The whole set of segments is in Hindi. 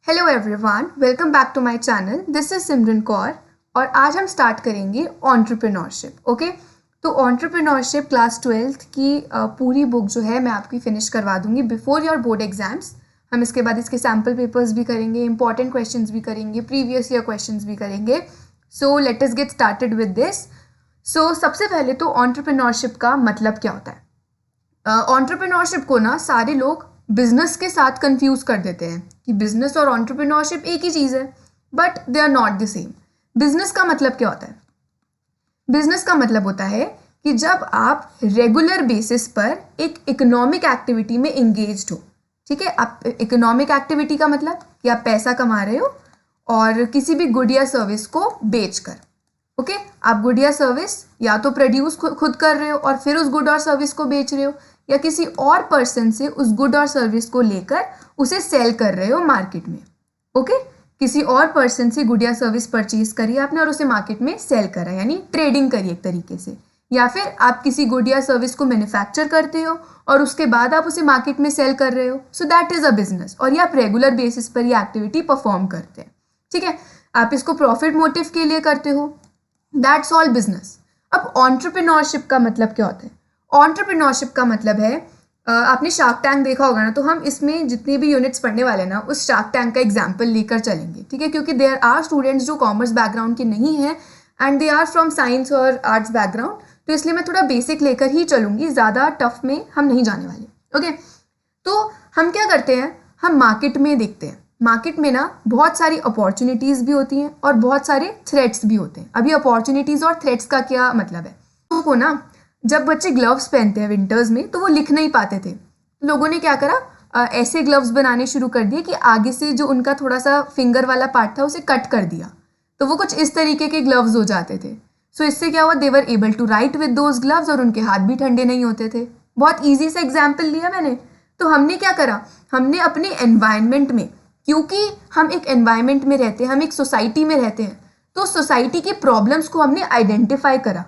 Hello everyone, welcome back to my channel. This is Simran Kaur और आज हम स्टार्ट करेंगे एंटरप्रेन्योरशिप। ओके, तो एंटरप्रेन्योरशिप क्लास 12th की पूरी बुक जो है मैं आपकी फिनिश करवा दूंगी बिफोर योर बोर्ड एग्जाम्स। हम इसके बाद इसके सैम्पल पेपर्स भी करेंगे, इंपॉर्टेंट क्वेश्चंस भी करेंगे, प्रीवियस ईयर क्वेश्चंस भी करेंगे। So let us get started with this. So सबसे पहले तो एंटरप्रेन्योरशिप का मतलब क्या होता है। एंटरप्रेन्योरशिप को ना सारे लोग बिजनेस के साथ कंफ्यूज कर देते हैं कि बिजनेस और एंटरप्रेन्योरशिप एक ही चीज़ है, but they are not the same. Business का मतलब क्या होता है? बिजनेस का मतलब होता है कि जब आप रेगुलर बेसिस पर एक इकोनॉमिक एक्टिविटी में इंगेज्ड हो। ठीक है, आप इकोनॉमिक एक्टिविटी का मतलब कि आप पैसा कमा रहे हो और किसी भी गुड या सर्विस को बेचकर। ओके, आप गुड या सर्विस या तो प्रोड्यूस खुद कर रहे हो और फिर उस गुड और सर्विस को बेच रहे हो, या किसी और पर्सन से उस गुड और सर्विस को लेकर उसे सेल कर रहे हो मार्केट में। ओके, किसी और पर्सन से गुड या सर्विस परचेज करी आपने और उसे मार्केट में सेल करा, यानी ट्रेडिंग करी एक तरीके से। या फिर आप किसी गुड या सर्विस को मैन्युफैक्चर करते हो और उसके बाद आप उसे मार्केट में सेल कर रहे हो। So that is a business, और ये आप रेगुलर बेसिस पर ये एक्टिविटी परफॉर्म करते हैं। ठीक है, आप इसको प्रॉफिट मोटिव के लिए करते हो। That's all business. अब एंटरप्रेन्योरशिप का मतलब क्या होता है? एंटरप्रेन्योरशिप का मतलब है, आपने शार्क टैंक देखा होगा ना, तो हम इसमें जितने भी यूनिट्स पढ़ने वाले ना उस शार्क टैंक का एग्जाम्पल लेकर चलेंगे। ठीक है, क्योंकि देयर आर स्टूडेंट्स जो कॉमर्स बैकग्राउंड के नहीं हैं and they are from science और आर्ट्स बैकग्राउंड, तो इसलिए मैं थोड़ा बेसिक लेकर ही चलूंगी, ज़्यादा टफ में हम नहीं जाने वाले। ओके, तो हम क्या करते हैं, हम मार्केट में देखते हैं। मार्केट में ना बहुत सारी अपॉर्चुनिटीज़ भी होती हैं और बहुत सारे थ्रेट्स भी होते हैं। अभी अपॉर्चुनिटीज़ और थ्रेट्स का क्या मतलब है? लोगों को ना जब बच्चे ग्लव्स पहनते हैं विंटर्स में तो वो लिख नहीं पाते थे। लोगों ने क्या करा, ऐसे ग्लव्स बनाने शुरू कर दिए कि आगे से जो उनका थोड़ा सा फिंगर वाला पार्ट था उसे कट कर दिया, तो वो कुछ इस तरीके के ग्लव्स हो जाते थे। सो इससे क्या हुआ, they were able to write with those gloves और उनके हाथ भी ठंडे नहीं होते थे। बहुत ईजी सा एग्जाम्पल लिया मैंने। तो हमने क्या करा, हमने अपने एनवायरनमेंट में, क्योंकि हम एक एनवायरनमेंट में रहते हैं, हम एक सोसाइटी में रहते हैं, तो सोसाइटी की प्रॉब्लम्स को हमने आइडेंटिफाई करा।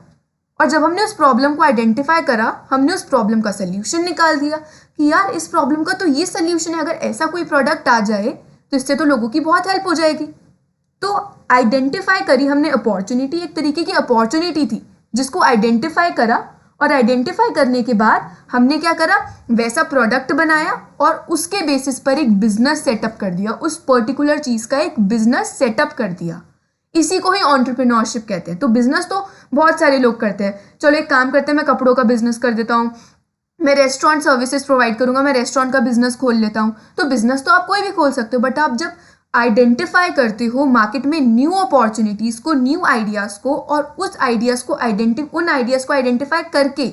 और जब हमने उस प्रॉब्लम को आइडेंटिफाई करा, हमने उस प्रॉब्लम का सोल्यूशन निकाल दिया कि यार इस प्रॉब्लम का तो ये सोल्यूशन है, अगर ऐसा कोई प्रोडक्ट आ जाए तो इससे तो लोगों की बहुत हेल्प हो जाएगी। तो आइडेंटिफाई करी हमने अपॉर्चुनिटी, एक तरीके की अपॉर्चुनिटी थी जिसको आइडेंटिफाई करा, और आइडेंटिफाई करने के बाद हमने क्या करा, वैसा प्रोडक्ट बनाया और उसके बेसिस पर एक बिजनेस सेटअप कर दिया, उस पर्टिकुलर चीज का एक बिजनेस सेटअप कर दिया। इसी को ही एंटरप्रेन्योरशिप कहते हैं। तो बिजनेस तो बहुत सारे लोग करते हैं। चलो एक काम करते हैं, मैं कपड़ों का बिजनेस कर देता हूँ, मैं रेस्टोरेंट सर्विसेज प्रोवाइड करूंगा, मैं रेस्टोरेंट का बिजनेस खोल लेता हूँ। तो बिजनेस तो आप कोई भी खोल सकते हो, बट आप जब आइडेंटिफाई करते हो मार्केट में न्यू अपॉर्चुनिटीज को, न्यू आइडियाज को, और उस आइडियाज को उन आइडियाज को आइडेंटिफाई करके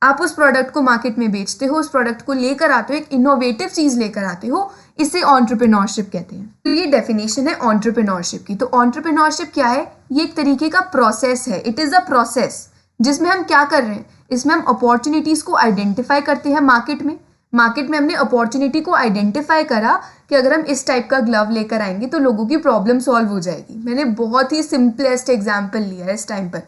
आप उस प्रोडक्ट को मार्केट में बेचते हो, उस प्रोडक्ट को लेकर आते हो, एक इनोवेटिव चीज लेकर आते हो, इसे एंटरप्रेन्योरशिप कहते हैं। तो ये डेफिनेशन है एंटरप्रेन्योरशिप की। तो एंटरप्रेन्योरशिप क्या है? ये एक तरीके का प्रोसेस है। इट इज अ प्रोसेस जिसमें हम क्या कर रहे हैं, इसमें हम अपॉर्चुनिटीज को आइडेंटिफाई करते हैं मार्केट में हमने अपॉर्चुनिटी को आइडेंटिफाई करा कि अगर हम इस टाइप का ग्लव लेकर आएंगे तो लोगों की प्रॉब्लम सॉल्व हो जाएगी। मैंने बहुत ही सिंपलेस्ट एग्जाम्पल लिया है इस टाइम पर।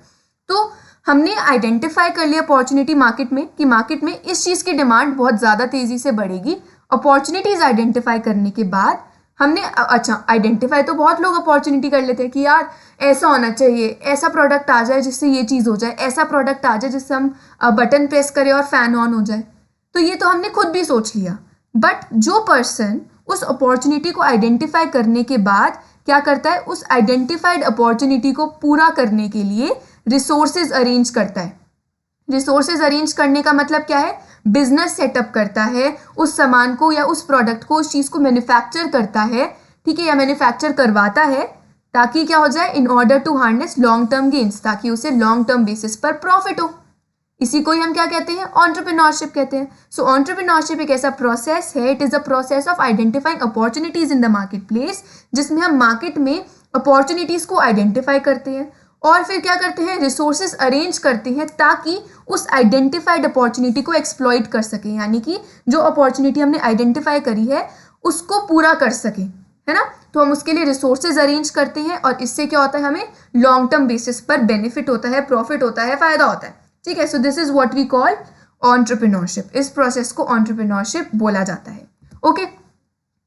तो हमने आइडेंटिफाई कर लिया अपॉर्चुनिटी मार्केट में कि मार्केट में इस चीज़ की डिमांड बहुत ज़्यादा तेज़ी से बढ़ेगी। अपॉर्चुनिटीज आइडेंटिफाई करने के बाद हमने, अच्छा आइडेंटिफाई तो बहुत लोग अपॉर्चुनिटी कर लेते हैं कि यार ऐसा होना चाहिए, ऐसा प्रोडक्ट आ जाए जिससे ये चीज़ हो जाए, ऐसा प्रोडक्ट आ जाए जिससे हम बटन प्रेस करें और फैन ऑन हो जाए। तो ये तो हमने खुद भी सोच लिया। बट जो पर्सन उस अपॉर्चुनिटी को आइडेंटिफाई करने के बाद क्या करता है, उस आइडेंटिफाइड अपॉर्चुनिटी को पूरा करने के लिए रिसोर्सेज अरेंज करता है। रिसोर्सेज अरेंज करने का मतलब क्या है? बिजनेस सेटअप करता है, उस सामान को या उस प्रोडक्ट को, उस चीज को मैन्युफैक्चर करता है, ठीक है, या मैन्युफैक्चर करवाता है, ताकि क्या हो जाए, in order to harness long term gains, ताकि उसे लॉन्ग टर्म बेसिस पर प्रॉफिट हो। इसी को ही हम क्या कहते हैं, एंटरप्रेन्योरशिप कहते हैं। सो एंटरप्रेन्योरशिप एक ऐसा प्रोसेस है, it is a process of identifying opportunities in the market place, जिसमें हम मार्केट में अपॉर्चुनिटीज को आइडेंटिफाई करते हैं और फिर क्या करते हैं, रिसोर्सेज अरेंज करते हैं ताकि उस आइडेंटिफाइड अपॉर्चुनिटी को एक्सप्लॉइट कर सके, यानी कि जो अपॉर्चुनिटी हमने आइडेंटिफाई करी है उसको पूरा कर सके, है ना। तो हम उसके लिए रिसोर्सेज अरेंज करते हैं और इससे क्या होता है, हमें लॉन्ग टर्म बेसिस पर बेनिफिट होता है, प्रॉफिट होता है, फायदा होता है। ठीक है, so this is what we call entrepreneurship. इस प्रोसेस को एंटरप्रेन्योरशिप बोला जाता है। ओके,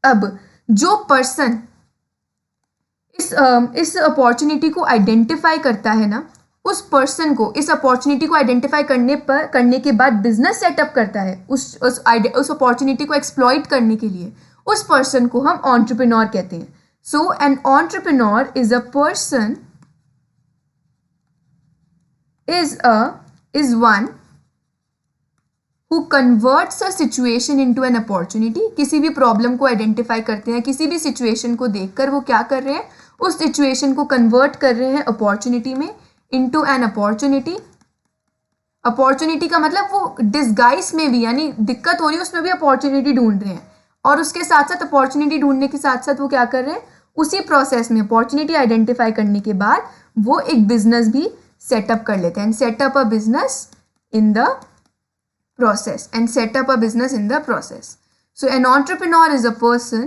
अब जो पर्सन इस अपॉर्चुनिटी को आइडेंटिफाई करता है ना, उस पर्सन को इस अपॉर्चुनिटी को आइडेंटिफाई करने के बाद बिजनेस सेटअप करता है उस अपॉर्चुनिटी को एक्सप्लॉइट करने के लिए, उस पर्सन को हम एंटरप्रेन्योर कहते हैं. So an entrepreneur is a person is one who converts a situation into an opportunity. किसी भी प्रॉब्लम को आइडेंटिफाई करते हैं, किसी भी सिचुएशन को देखकर वो क्या कर रहे हैं, उस सिचुएशन को कन्वर्ट कर रहे हैं अपॉर्चुनिटी में, इनटू एन अपॉर्चुनिटी. अपॉर्चुनिटी का मतलब वो डिस्गाइज में भी, यानी दिक्कत हो रही है उसमें भी अपॉर्चुनिटी ढूंढ रहे हैं, और उसके साथ साथ अपॉर्चुनिटी ढूंढने के साथ साथ वो क्या कर रहे हैं, उसी प्रोसेस में अपॉर्चुनिटी आइडेंटिफाई करने के बाद वो एक बिजनेस भी सेटअप कर लेते हैं. And setup a business in the process and set up a business in the process. So an entrepreneur is a person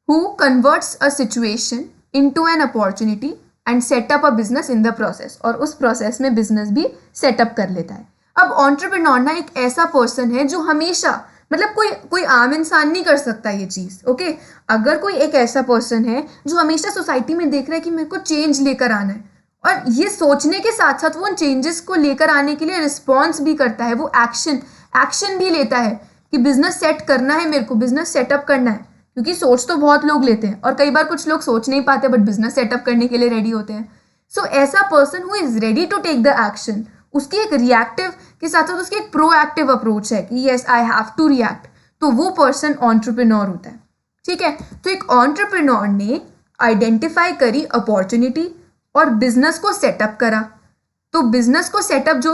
who converts a situation into an opportunity and set up a business in the process, और उस process में business भी set up कर लेता है. अब entrepreneur ना एक ऐसा person है जो हमेशा, मतलब कोई आम इंसान नहीं कर सकता ये चीज़. ओके, अगर कोई एक ऐसा person है जो हमेशा सोसाइटी में देख रहा है कि मेरे को चेंज लेकर आना है, और ये सोचने के साथ साथ वो उन चेंजेस को लेकर आने के लिए रिस्पॉन्स भी करता है, वो एक्शन भी लेता है कि बिजनेस सेट करना है, मेरे को बिजनेस सेटअप करना है. क्योंकि सोच तो बहुत लोग लेते हैं और कई बार कुछ लोग सोच नहीं पाते बट बिजनेस सेटअप करने के लिए रेडी होते हैं. सो ऐसा person who is ready to take the action, उसकी एक रिएक्टिव के साथ साथ उसकी एक प्रोएक्टिव अप्रोच है कि yes I have to react, तो वो पर्सन एंटरप्रेन्योर होता है. ठीक है, तो एक एंटरप्रेन्योर ने आइडेंटिफाई करी अपॉर्चुनिटी और बिजनेस को सेटअप करा. तो बिजनेस को सेटअप जो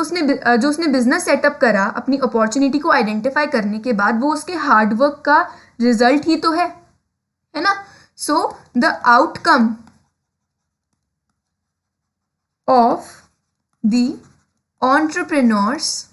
उसने बिजनेस सेटअप करा अपनी अपॉर्चुनिटी को आइडेंटिफाई करने के बाद, वो उसके हार्डवर्क का रिजल्ट ही तो है ना. So the outcome of the entrepreneur's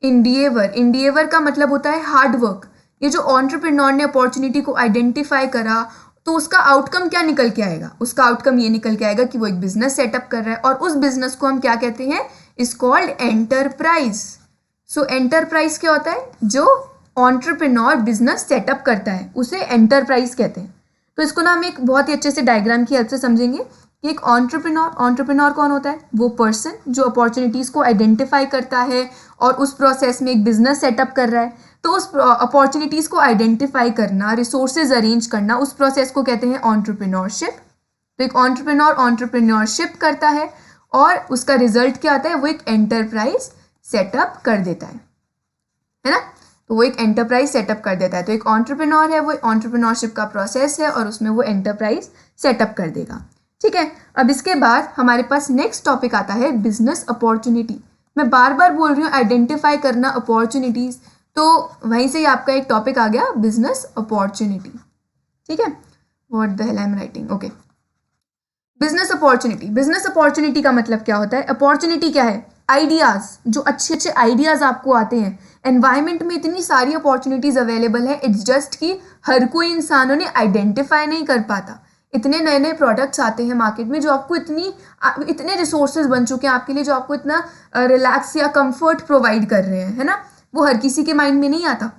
endeavour का मतलब होता है हार्डवर्क. ये जो एंटरप्रेन्योर ने अपॉर्चुनिटी को आइडेंटिफाई करा, तो उसका आउटकम क्या निकल के आएगा, उसका आउटकम ये निकल के आएगा कि वो एक बिजनेस सेटअप कर रहा है, और उस बिजनेस को हम क्या कहते हैं, is called enterprise. So enterprise क्या होता है, जो एंटरप्रेन्योर बिजनेस सेटअप करता है उसे एंटरप्राइज कहते हैं. तो इसको ना हम एक बहुत ही अच्छे से डायग्राम की हेल्प से समझेंगे कि एक एंटरप्रेन्योर कौन होता है, वो पर्सन जो अपॉर्चुनिटीज़ को आइडेंटिफाई करता है और उस प्रोसेस में एक बिजनेस सेटअप कर रहा है. तो उस अपॉर्चुनिटीज़ को आइडेंटिफाई करना, रिसोर्सेज अरेंज करना, उस प्रोसेस को कहते हैं एंटरप्रेन्योरशिप. तो एक एंटरप्रेन्योर एंटरप्रेन्योरशिप करता है और उसका रिजल्ट क्या आता है, वो एक एंटरप्राइज सेटअप कर देता है ना. तो वो एक एंटरप्राइज सेटअप कर देता है. तो एक एंटरप्रेन्योर है, वो एंटरप्रेन्योरशिप का प्रोसेस है और उसमें वो एंटरप्राइज सेटअप कर देगा. ठीक है, अब इसके बाद हमारे पास नेक्स्ट टॉपिक आता है बिजनेस अपॉर्चुनिटी. मैं बार बार बोल रही हूँ आइडेंटिफाई करना अपॉर्चुनिटीज़, तो वहीं से ही आपका एक टॉपिक आ गया बिजनेस अपॉर्चुनिटी. ठीक है, what the hell I am writing. Okay, business opportunity का मतलब क्या होता है. अपॉर्चुनिटी क्या है, आइडियाज़, जो अच्छे अच्छे आइडियाज़ आपको आते हैं. एनवायरनमेंट में इतनी सारी अपॉर्चुनिटीज़ अवेलेबल है, इट्स जस्ट कि हर कोई इंसान उन्हें आइडेंटिफाई नहीं कर पाता. इतने नए नए प्रोडक्ट्स आते हैं मार्केट में जो आपको इतने रिसोर्सेज बन चुके हैं आपके लिए, जो आपको इतना रिलैक्स या कंफर्ट प्रोवाइड कर रहे हैं, है ना. वो हर किसी के माइंड में नहीं आता.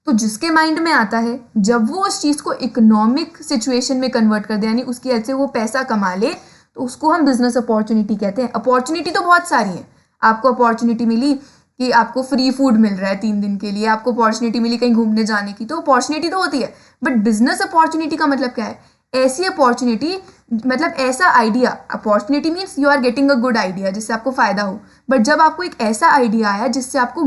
तो जिसके माइंड में आता है, जब वो उस चीज़ को इकोनॉमिक सिचुएशन में कन्वर्ट कर दे, यानी उसकी हेल्प से वो पैसा कमा ले, तो उसको हम बिजनेस अपॉर्चुनिटी कहते हैं. अपॉर्चुनिटी तो बहुत सारी है. आपको अपॉर्चुनिटी मिली कि आपको फ्री फूड मिल रहा है 3 दिन के लिए, आपको अपॉर्चुनिटी मिली कहीं घूमने जाने की, तो अपॉर्चुनिटी तो होती है. बट बिजनेस अपॉर्चुनिटी का मतलब क्या है, ऐसी अपॉर्चुनिटी, मतलब ऐसा idea. Opportunity means you are getting a good idea जिससे आपको फ़ायदा हो. बट जब आपको एक ऐसा आइडिया आया जिससे आपको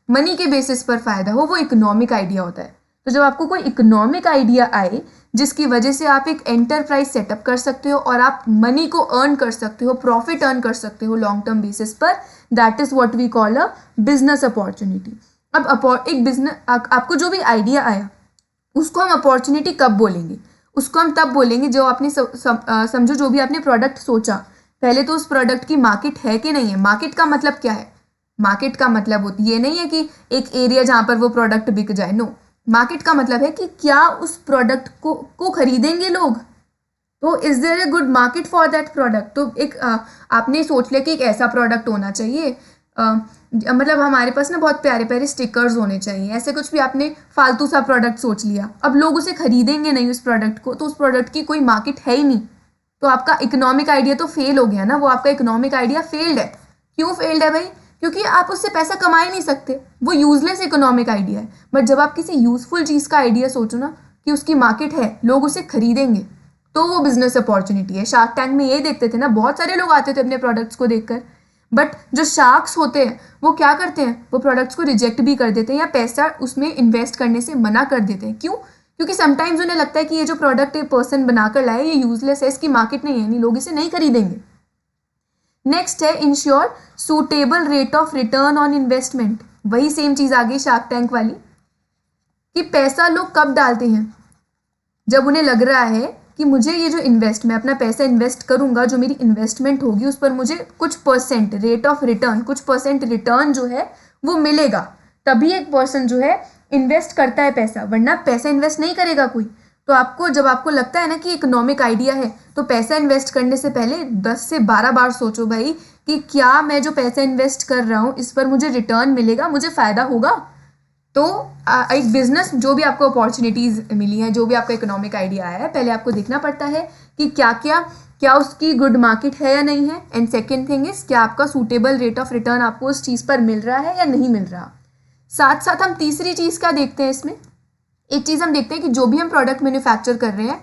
मनी के बेसिस पर फ़ायदा हो, वो इकोनॉमिक आइडिया होता है. तो जब आपको कोई इकोनॉमिक आइडिया आए जिसकी वजह से आप एक एंटरप्राइज सेटअप कर सकते हो और आप मनी को अर्न कर सकते हो, प्रॉफिट अर्न कर सकते हो लॉन्ग टर्म बेसिस पर, that is what we call a business opportunity. अब एक बिजनेस, आपको जो भी आइडिया आया उसको हम अपॉर्चुनिटी कब बोलेंगे, उसको हम तब बोलेंगे जो आपने समझो जो भी आपने प्रोडक्ट सोचा, पहले तो उस प्रोडक्ट की मार्केट है कि नहीं है. मार्केट का मतलब क्या है, मार्केट का मतलब ये नहीं है कि एक एरिया जहाँ पर वो प्रोडक्ट बिक जाए. नो, मार्केट का मतलब है कि क्या उस प्रोडक्ट को खरीदेंगे लोग. तो is there a good market for that product. तो एक आपने सोच लिया कि एक ऐसा प्रोडक्ट होना चाहिए मतलब हमारे पास ना बहुत प्यारे प्यारे स्टिकर्स होने चाहिए, ऐसे कुछ भी आपने फालतू सा प्रोडक्ट सोच लिया, अब लोग उसे खरीदेंगे नहीं उस प्रोडक्ट को, तो उस प्रोडक्ट की कोई मार्केट है ही नहीं, तो आपका इकोनॉमिक आइडिया तो फेल हो गया ना, वो आपका इकोनॉमिक आइडिया फेल्ड है। क्यों फेल्ड है भाई? क्योंकि आप उससे पैसा कमा ही नहीं सकते, वो यूजलेस इकोनॉमिक आइडिया है। बट जब आप किसी यूजफुल चीज़ का आइडिया सोचो ना कि उसकी मार्केट है, लोग उसे खरीदेंगे, तो वो बिजनेस अपॉर्चुनिटी है। शार्क टैंक में ये देखते थे ना, बहुत सारे लोग आते थे अपने प्रोडक्ट्स को देखकर, बट जो शार्क्स होते हैं वो क्या करते हैं, वो प्रोडक्ट्स को रिजेक्ट भी कर देते हैं या पैसा उसमें इन्वेस्ट करने से मना कर देते हैं। क्यों? क्योंकि समटाइम्स उन्हें लगता है कि ये जो प्रोडक्ट एक पर्सन बनाकर लाए ये यूजलेस है, इसकी मार्केट नहीं है, नहीं लोग इसे नहीं खरीदेंगे। नेक्स्ट है ensure suitable rate of return on investment. वही सेम चीज आ गई शार्क टैंक वाली, कि पैसा लोग कब डालते हैं, जब उन्हें लग रहा है कि मुझे ये जो मैं अपना पैसा इन्वेस्ट करूंगा, जो मेरी इन्वेस्टमेंट होगी उस पर मुझे कुछ परसेंट रेट ऑफ रिटर्न, कुछ परसेंट रिटर्न जो है वो मिलेगा, तभी एक पर्सन जो है इन्वेस्ट करता है पैसा, वरना पैसा इन्वेस्ट नहीं करेगा कोई। तो जब आपको लगता है ना कि इकोनॉमिक आइडिया है, तो पैसा इन्वेस्ट करने से पहले 10 से 12 बार सोचो भाई कि क्या मैं जो पैसा इन्वेस्ट कर रहा हूँ इस पर मुझे रिटर्न मिलेगा, मुझे फ़ायदा होगा। तो एक बिजनेस, जो भी आपको अपॉर्चुनिटीज़ मिली हैं, जो भी आपका इकोनॉमिक आइडिया आया है, पहले आपको देखना पड़ता है कि क्या उसकी गुड मार्केट है या नहीं है, एंड सेकेंड थिंग इज क्या आपका सूटेबल रेट ऑफ रिटर्न आपको उस चीज़ पर मिल रहा है या नहीं मिल रहा। साथ साथ हम तीसरी चीज़ क्या देखते हैं इसमें, एक चीज़ हम देखते हैं कि जो भी हम प्रोडक्ट मैन्युफैक्चर कर रहे हैं,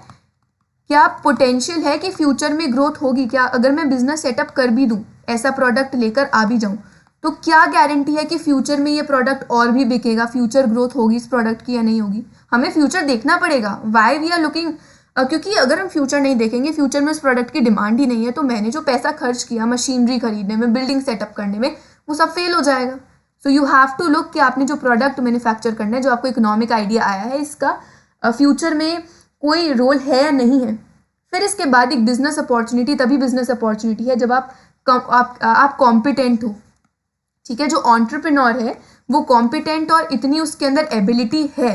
क्या पोटेंशियल है कि फ्यूचर में ग्रोथ होगी। क्या अगर मैं बिजनेस सेटअप कर भी दूँ, ऐसा प्रोडक्ट लेकर आ भी जाऊँ, तो क्या गारंटी है कि फ्यूचर में ये प्रोडक्ट और भी बिकेगा, फ्यूचर ग्रोथ होगी इस प्रोडक्ट की या नहीं होगी। हमें फ्यूचर देखना पड़ेगा। वाई वी आर लुकिंग, क्योंकि अगर हम फ्यूचर नहीं देखेंगे, फ्यूचर में उस प्रोडक्ट की डिमांड ही नहीं है, तो मैंने जो पैसा खर्च किया मशीनरी खरीदने में, बिल्डिंग सेटअप करने में, वो सब फेल हो जाएगा। So you have to look कि आपने जो प्रोडक्ट मैन्युफैक्चर करना है, जो आपको इकोनॉमिक आइडिया आया है, इसका फ्यूचर में कोई रोल है या नहीं है। फिर इसके बाद एक बिजनेस अपॉर्चुनिटी तभी बिजनेस अपॉर्चुनिटी है जब आप कॉम्पिटेंट हो। ठीक है, जो एंटरप्रेन्योर है वो कॉम्पिटेंट और इतनी उसके अंदर एबिलिटी है।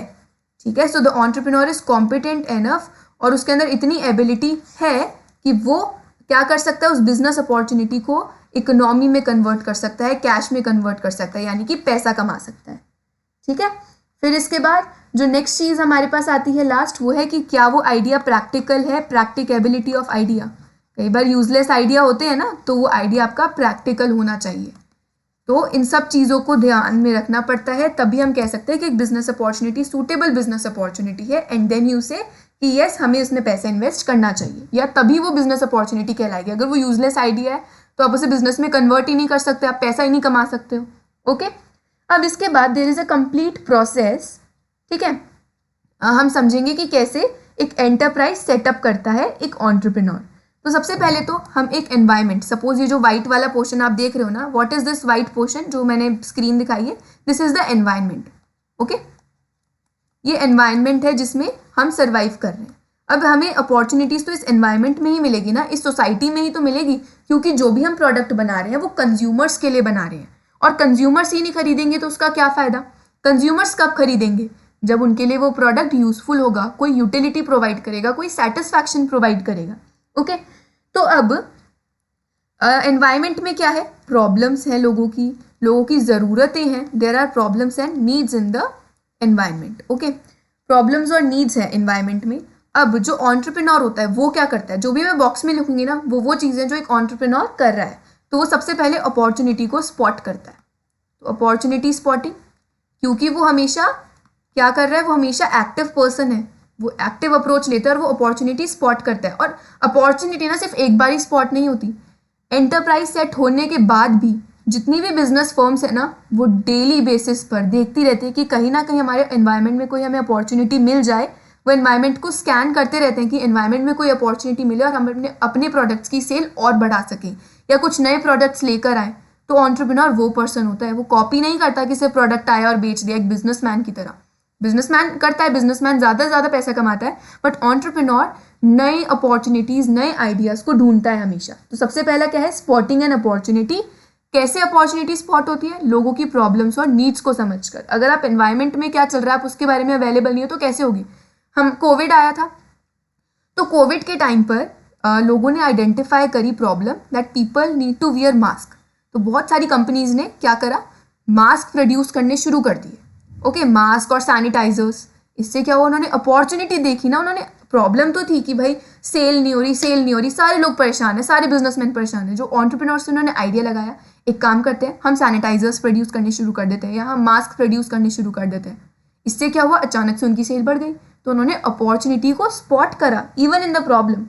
ठीक है, so the entrepreneur is competent enough, और उसके अंदर इतनी एबिलिटी है कि वो क्या कर सकता है, उस बिजनेस अपॉर्चुनिटी को इकोनॉमी में कन्वर्ट कर सकता है, कैश में कन्वर्ट कर सकता है, यानी कि पैसा कमा सकता है। ठीक है, फिर इसके बाद जो नेक्स्ट चीज़ हमारे पास आती है लास्ट, वो है कि क्या वो आइडिया प्रैक्टिकल है, प्रैक्टिकेबिलिटी ऑफ आइडिया। कई बार यूजलेस आइडिया होते हैं ना, तो वो आइडिया आपका प्रैक्टिकल होना चाहिए। तो इन सब चीज़ों को ध्यान में रखना पड़ता है, तभी हम कह सकते हैं कि एक business opportunity suitable business opportunity है, एंड देन यू से कि यस हमें इसमें पैसा इन्वेस्ट करना चाहिए, या तभी वो बिजनेस अपॉर्चुनिटी कहलाएगी। अगर वो यूजलेस आइडिया है तो आप उसे बिजनेस में कन्वर्ट ही नहीं कर सकते, आप पैसा ही नहीं कमा सकते हो। ओके, अब इसके बाद there is a complete process. ठीक है, हम समझेंगे कि कैसे एक एंटरप्राइज सेटअप करता है एक एंटरप्रेन्योर। तो सबसे पहले तो हम एक एनवायरनमेंट, सपोज ये जो व्हाइट वाला पोर्शन आप देख रहे हो ना, what is this white portion जो मैंने स्क्रीन दिखाई है, this is the environment. Okay, ये एनवायरनमेंट है जिसमें हम सर्वाइव कर रहे हैं। अब हमें अपॉर्चुनिटीज तो इस एनवायरनमेंट में ही मिलेगी ना, इस सोसाइटी में ही तो मिलेगी, क्योंकि जो भी हम प्रोडक्ट बना रहे हैं वो कंज्यूमर्स के लिए बना रहे हैं, और कंज्यूमर्स ही नहीं खरीदेंगे तो उसका क्या फायदा। कंज्यूमर्स कब खरीदेंगे, जब उनके लिए वो प्रोडक्ट यूजफुल होगा, कोई यूटिलिटी प्रोवाइड करेगा, कोई सेटिस्फैक्शन प्रोवाइड करेगा। ओके, तो अब एनवायरनमेंट में क्या है, प्रॉब्लम्स हैं लोगों की ज़रूरतें हैं, there are problems and needs in the environment. Okay, problems और नीड्स है एनवायरनमेंट में। अब जो एंटरप्रेन्योर होता है वो क्या करता है, जो भी मैं बॉक्स में लिखूंगी ना, वो चीज़ें जो एक एंटरप्रेन्योर कर रहा है, तो वो सबसे पहले अपॉर्चुनिटी को स्पॉट करता है। तो अपॉर्चुनिटी स्पॉटिंग, क्योंकि वो हमेशा क्या कर रहा है, वो हमेशा एक्टिव पर्सन है, वो एक्टिव अप्रोच लेता है और वो अपॉर्चुनिटी स्पॉट करता है। और अपॉर्चुनिटी ना सिर्फ एक बार ही स्पॉट नहीं होती, एंटरप्राइज सेट होने के बाद भी जितनी भी बिजनेस फर्म्स है ना, वो डेली बेसिस पर देखती रहती है कि कहीं ना कहीं हमारे एनवायरनमेंट में कोई हमें अपॉर्चुनिटी मिल जाए। वो एनवायरनमेंट को स्कैन करते रहते हैं कि एनवायरनमेंट में कोई अपॉर्चुनिटी मिले और हम अपने प्रोडक्ट्स की सेल और बढ़ा सकें या कुछ नए प्रोडक्ट्स लेकर आए। तो एंटरप्रेन्योर वो पर्सन होता है, वो कॉपी नहीं करता कि सिर्फ प्रोडक्ट आया और बेच दिया, एक बिजनेसमैन की तरह। बिजनेसमैन करता है, बिजनेसमैन ज़्यादा से ज़्यादा पैसा कमाता है, बट एंटरप्रेन्योर नई अपॉर्चुनिटीज़, नए आइडियाज़ को ढूंढता है हमेशा। तो सबसे पहला क्या है, स्पॉटिंग एन अपॉर्चुनिटी। कैसे अपॉर्चुनिटी स्पॉट होती है, लोगों की प्रॉब्लम्स और नीड्स को समझकर। अगर आप एनवायरनमेंट में क्या चल रहा है आप उसके बारे में अवेलेबल नहीं हो तो कैसे होगी। हम कोविड आया था, तो कोविड के टाइम पर लोगों ने आइडेंटिफाई करी problem that people need to wear mask. तो बहुत सारी कंपनीज ने क्या करा, मास्क प्रोड्यूस करने शुरू कर दिए। ओके, मास्क और सैनिटाइजर्स। इससे क्या हुआ, उन्होंने अपॉर्चुनिटी देखी ना। उन्होंने, प्रॉब्लम तो थी कि भाई सेल नहीं हो रही, सारे लोग परेशान हैं, सारे बिजनेसमैन परेशान हैं। जो एंटरप्रेन्योर्स, उन्होंने आइडिया लगाया, एक काम करते हैं, हम सैनिटाइजर्स प्रोड्यूस करने शुरू कर देते हैं या हम मास्क प्रोड्यूस करने शुरू कर देते हैं। इससे क्या हुआ, अचानक से उनकी सेल बढ़ गई। तो उन्होंने अपॉर्चुनिटी को स्पॉट करा इवन इन द प्रॉब्लम।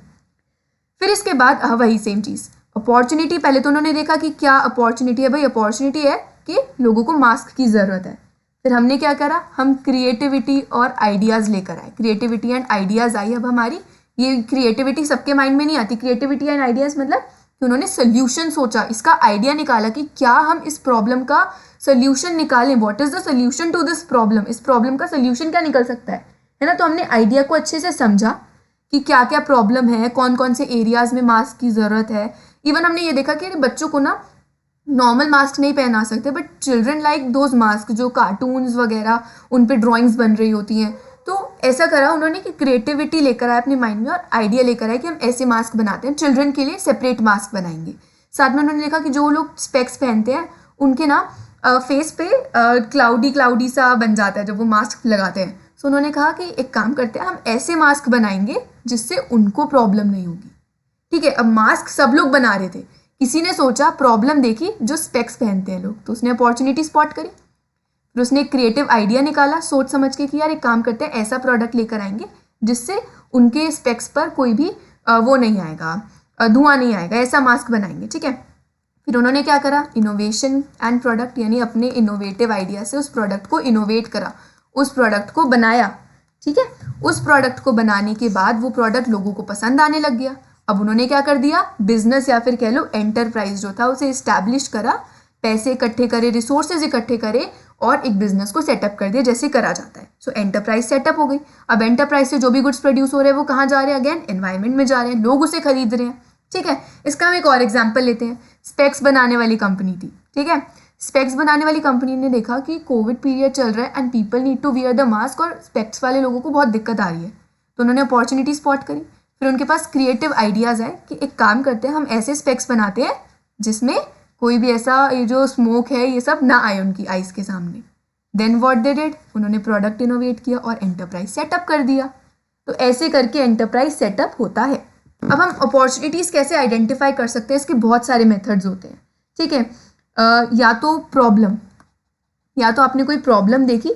फिर इसके बाद वही सेम चीज़, अपॉर्चुनिटी, पहले तो उन्होंने देखा कि क्या अपॉर्चुनिटी है, भाई अपॉर्चुनिटी है कि लोगों को मास्क की ज़रूरत है। फिर हमने क्या करा, हम क्रिएटिविटी और आइडियाज़ लेकर आए, क्रिएटिविटी एंड आइडियाज़ आई। अब हमारी ये क्रिएटिविटी सबके माइंड में नहीं आती, क्रिएटिविटी एंड आइडियाज़ मतलब कि उन्होंने सोल्यूशन सोचा, इसका आइडिया निकाला कि क्या हम इस प्रॉब्लम का सोल्यूशन निकालें, what is the solution to this problem, इस प्रॉब्लम का सोल्यूशन क्या निकल सकता है ना। तो हमने आइडिया को अच्छे से समझा कि क्या क्या प्रॉब्लम है, कौन कौन से एरियाज़ में मास्क की ज़रूरत है। इवन हमने ये देखा कि बच्चों को ना नॉर्मल मास्क नहीं पहना सकते, but children like those mask जो कार्टून्स वगैरह उन पे ड्राइंग्स बन रही होती हैं। तो ऐसा करा उन्होंने कि क्रिएटिविटी लेकर आए अपने माइंड में और आइडिया लेकर आए कि हम ऐसे मास्क बनाते हैं, चिल्ड्रन के लिए सेपरेट मास्क बनाएंगे। साथ में उन्होंने देखा कि जो लोग स्पेक्स पहनते हैं उनके ना फेस पे क्लाउडी सा बन जाता है जब वो मास्क लगाते हैं। सो उन्होंने कहा कि एक काम करते हैं, हम ऐसे मास्क बनाएंगे जिससे उनको प्रॉब्लम नहीं होगी। ठीक है, अब मास्क सब लोग बना रहे थे, किसी ने सोचा, प्रॉब्लम देखी जो स्पेक्स पहनते हैं लोग, तो उसने अपॉर्चुनिटी स्पॉट करी। फिर उसने एक क्रिएटिव आइडिया निकाला सोच समझ के कि यार एक काम करते हैं, ऐसा प्रोडक्ट लेकर आएंगे जिससे उनके स्पेक्स पर कोई भी वो नहीं आएगा, धुआं नहीं आएगा, ऐसा मास्क बनाएंगे। ठीक है, फिर उन्होंने क्या करा, इनोवेशन एंड प्रोडक्ट, यानी अपने इनोवेटिव आइडिया से उस प्रोडक्ट को इनोवेट करा, उस प्रोडक्ट को बनाया। ठीक है, उस प्रोडक्ट को बनाने के बाद वो प्रोडक्ट लोगों को पसंद आने लग गया। अब उन्होंने क्या कर दिया, बिजनेस या फिर कह लो एंटरप्राइज जो था उसे इस्टेब्लिश करा, पैसे इकट्ठे करे, रिसोर्सेज इकट्ठे करे और एक बिजनेस को सेटअप कर दिया जैसे करा जाता है। सो एंटरप्राइज सेटअप हो गई। अब एंटरप्राइज से जो भी गुड्स प्रोड्यूस हो रहे हैं वो कहाँ जा रहे हैं, अगेन एनवायरमेंट में जा रहे हैं, लोग उसे खरीद रहे हैं। ठीक है, इसका हम एक और एग्जाम्पल लेते हैं, स्पेक्स बनाने वाली कंपनी थी। ठीक है, स्पेक्स बनाने वाली कंपनी ने देखा कि कोविड पीरियड चल रहा है and people need to wear the mask और स्पेक्स वाले लोगों को बहुत दिक्कत आ रही है, तो उन्होंने अपॉर्चुनिटी स्पॉट करी। फिर उनके पास क्रिएटिव आइडियाज़ आए कि एक काम करते हैं, हम ऐसे स्पेक्स बनाते हैं जिसमें कोई भी ऐसा ये जो स्मोक है ये सब ना आए उनकी आइज़ के सामने। देन व्हाट दे डिड, उन्होंने प्रोडक्ट इनोवेट किया और एंटरप्राइज सेटअप कर दिया। तो ऐसे करके एंटरप्राइज सेटअप होता है। अब हम अपॉर्चुनिटीज़ कैसे आइडेंटिफाई कर सकते हैं, इसके बहुत सारे मेथड्स होते हैं। ठीक है, या तो प्रॉब्लम, या तो आपने कोई प्रॉब्लम देखी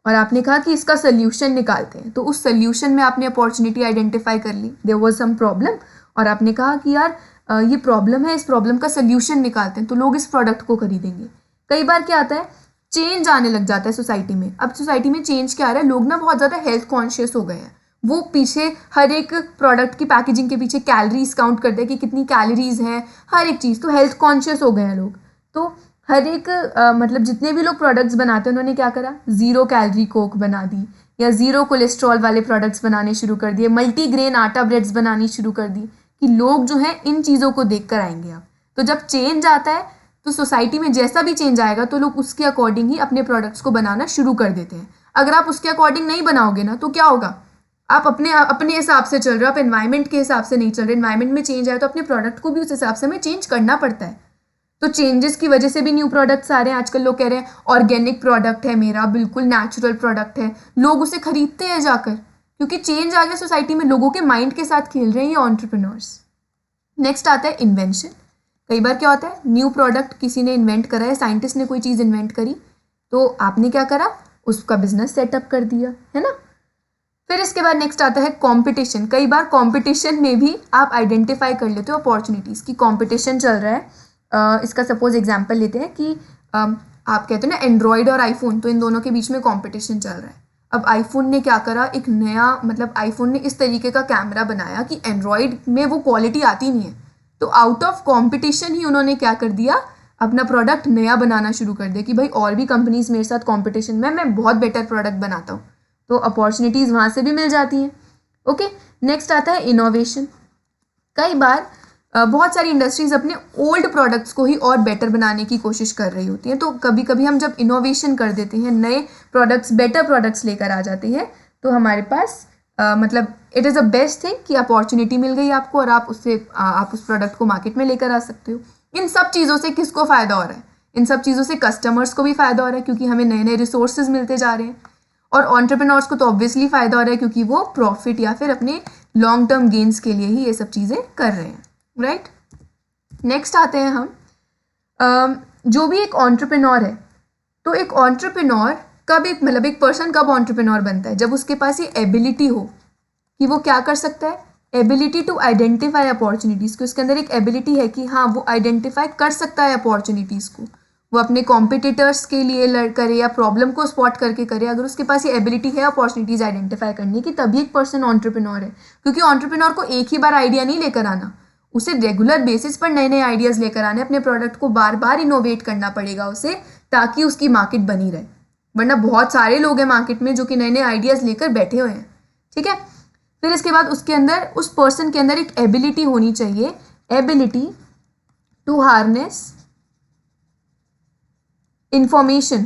और आपने कहा कि इसका सोल्यूशन निकालते हैं, तो उस सोल्यूशन में आपने अपॉर्चुनिटी आइडेंटिफाई कर ली, देयर वाज सम प्रॉब्लम और आपने कहा कि यार ये प्रॉब्लम है, इस प्रॉब्लम का सोल्यूशन निकालते हैं तो लोग इस प्रोडक्ट को खरीदेंगे। कई बार क्या आता है, चेंज आने लग जाता है सोसाइटी में। अब सोसाइटी में चेंज क्या आ रहा है, लोग ना बहुत ज़्यादा हेल्थ कॉन्शियस हो गए हैं, वो पीछे हर एक प्रोडक्ट की पैकेजिंग के पीछे कैलोरीज काउंट करते हैं कि कितनी कैलोरीज है हर एक चीज़, तो हेल्थ कॉन्शियस हो गए हैं लोग। तो हर एक मतलब जितने भी लोग प्रोडक्ट्स बनाते हैं उन्होंने क्या करा, ज़ीरो कैलोरी कोक बना दी या ज़ीरो कोलेस्ट्रॉल वाले प्रोडक्ट्स बनाने शुरू कर दिए, मल्टीग्रेन आटा ब्रेड्स बनानी शुरू कर दी कि लोग जो हैं इन चीज़ों को देख कर आएंगे। अब तो जब चेंज आता है तो सोसाइटी में जैसा भी चेंज आएगा तो लोग उसके अकॉर्डिंग ही अपने प्रोडक्ट्स को बनाना शुरू कर देते हैं। अगर आप उसके अकॉर्डिंग नहीं बनाओगे ना तो क्या होगा, आप अपने हिसाब से चल रहे हो, आप एनवायरनमेंट के हिसाब से नहीं चल रहे। एनवायरनमेंट में चेंज आए तो अपने प्रोडक्ट को भी उस हिसाब से हमें चेंज करना पड़ता है। तो चेंजेस की वजह से भी न्यू प्रोडक्ट्स आ रहे हैं। आजकल लोग कह रहे हैं ऑर्गेनिक प्रोडक्ट है मेरा, बिल्कुल नेचुरल प्रोडक्ट है, लोग उसे खरीदते हैं जाकर क्योंकि चेंज आ गया सोसाइटी में, लोगों के माइंड के साथ खेल रहे हैं ये एंटरप्रेन्योर्स। नेक्स्ट आता है इन्वेंशन। कई बार क्या होता है, न्यू प्रोडक्ट किसी ने इन्वेंट करा है, साइंटिस्ट ने कोई चीज़ इन्वेंट करी तो आपने क्या करा, उसका बिजनेस सेटअप कर दिया, है ना। फिर इसके बाद नेक्स्ट आता है कंपटीशन। कई बार कंपटीशन में भी आप आइडेंटिफाई कर लेते हो अपॉर्चुनिटीज़ की, कंपटीशन चल रहा है। इसका सपोज एग्जांपल लेते हैं कि आप कहते हो ना एंड्रॉयड और आईफोन, तो इन दोनों के बीच में कंपटीशन चल रहा है। अब आईफोन ने क्या करा, एक नया मतलब आईफोन ने इस तरीके का कैमरा बनाया कि एंड्रॉयड में वो क्वालिटी आती नहीं है, तो आउट ऑफ कंपटीशन ही उन्होंने क्या कर दिया, अपना प्रोडक्ट नया बनाना शुरू कर दिया कि भाई और भी कंपनीज मेरे साथ कंपटीशन में, मैं बहुत बेटर प्रोडक्ट बनाता हूँ, तो अपॉर्चुनिटीज़ वहाँ से भी मिल जाती हैं। ओके, नेक्स्ट आता है इनोवेशन। कई बार बहुत सारी इंडस्ट्रीज़ अपने ओल्ड प्रोडक्ट्स को ही और बेटर बनाने की कोशिश कर रही होती हैं, तो कभी कभी हम जब इनोवेशन कर देते हैं, नए प्रोडक्ट्स, बेटर प्रोडक्ट्स लेकर आ जाते हैं, तो हमारे पास मतलब it is a best thing कि अपॉर्चुनिटी मिल गई आपको और आप उस प्रोडक्ट को मार्केट में लेकर आ सकते हो। इन सब चीज़ों से किसको फ़ायदा हो रहा है? इन सब चीज़ों से कस्टमर्स को भी फ़ायदा हो रहा है क्योंकि हमें नए नए रिसोर्सेज मिलते जा रहे हैं, और एंटरप्रेन्योर्स को तो ऑब्वियसली फ़ायदा हो रहा है क्योंकि वो प्रॉफिट या फिर अपने लॉन्ग टर्म गेन्स के लिए ही ये सब चीज़ें कर रहे हैं, राइट। नेक्स्ट आते हैं हम, जो भी एक एंटरप्रेन्योर है, तो एक एंटरप्रेन्योर कब एक मतलब एक पर्सन कब एंटरप्रेन्योर बनता है? जब उसके पास ये एबिलिटी हो कि वो क्या कर सकता है, एबिलिटी टू आइडेंटिफाई अपॉर्चुनिटीज़, कि उसके अंदर एक एबिलिटी है कि हाँ वो आइडेंटिफाई कर सकता है अपॉर्चुनिटीज़ को, वो अपने कॉम्पिटिटर्स के लिए लड़ करे या प्रॉब्लम को स्पॉट करके करे। अगर उसके पास ये एबिलिटी है अपॉर्चुनिटीज़ आइडेंटिफाई करने की, तभी एक पर्सन एंटरप्रेन्योर है। क्योंकि एंटरप्रेन्योर को एक ही बार आइडिया नहीं लेकर आना, उसे रेगुलर बेसिस पर नए नए आइडियाज़ लेकर आने, अपने प्रोडक्ट को बार बार इनोवेट करना पड़ेगा उसे, ताकि उसकी मार्केट बनी रहे। वरना बहुत सारे लोग हैं मार्केट में जो कि नए नए आइडियाज़ लेकर बैठे हुए हैं, ठीक है। फिर इसके बाद उसके अंदर, उस पर्सन के अंदर एक एबिलिटी होनी चाहिए, एबिलिटी टू हार्नेस इंफॉर्मेशन,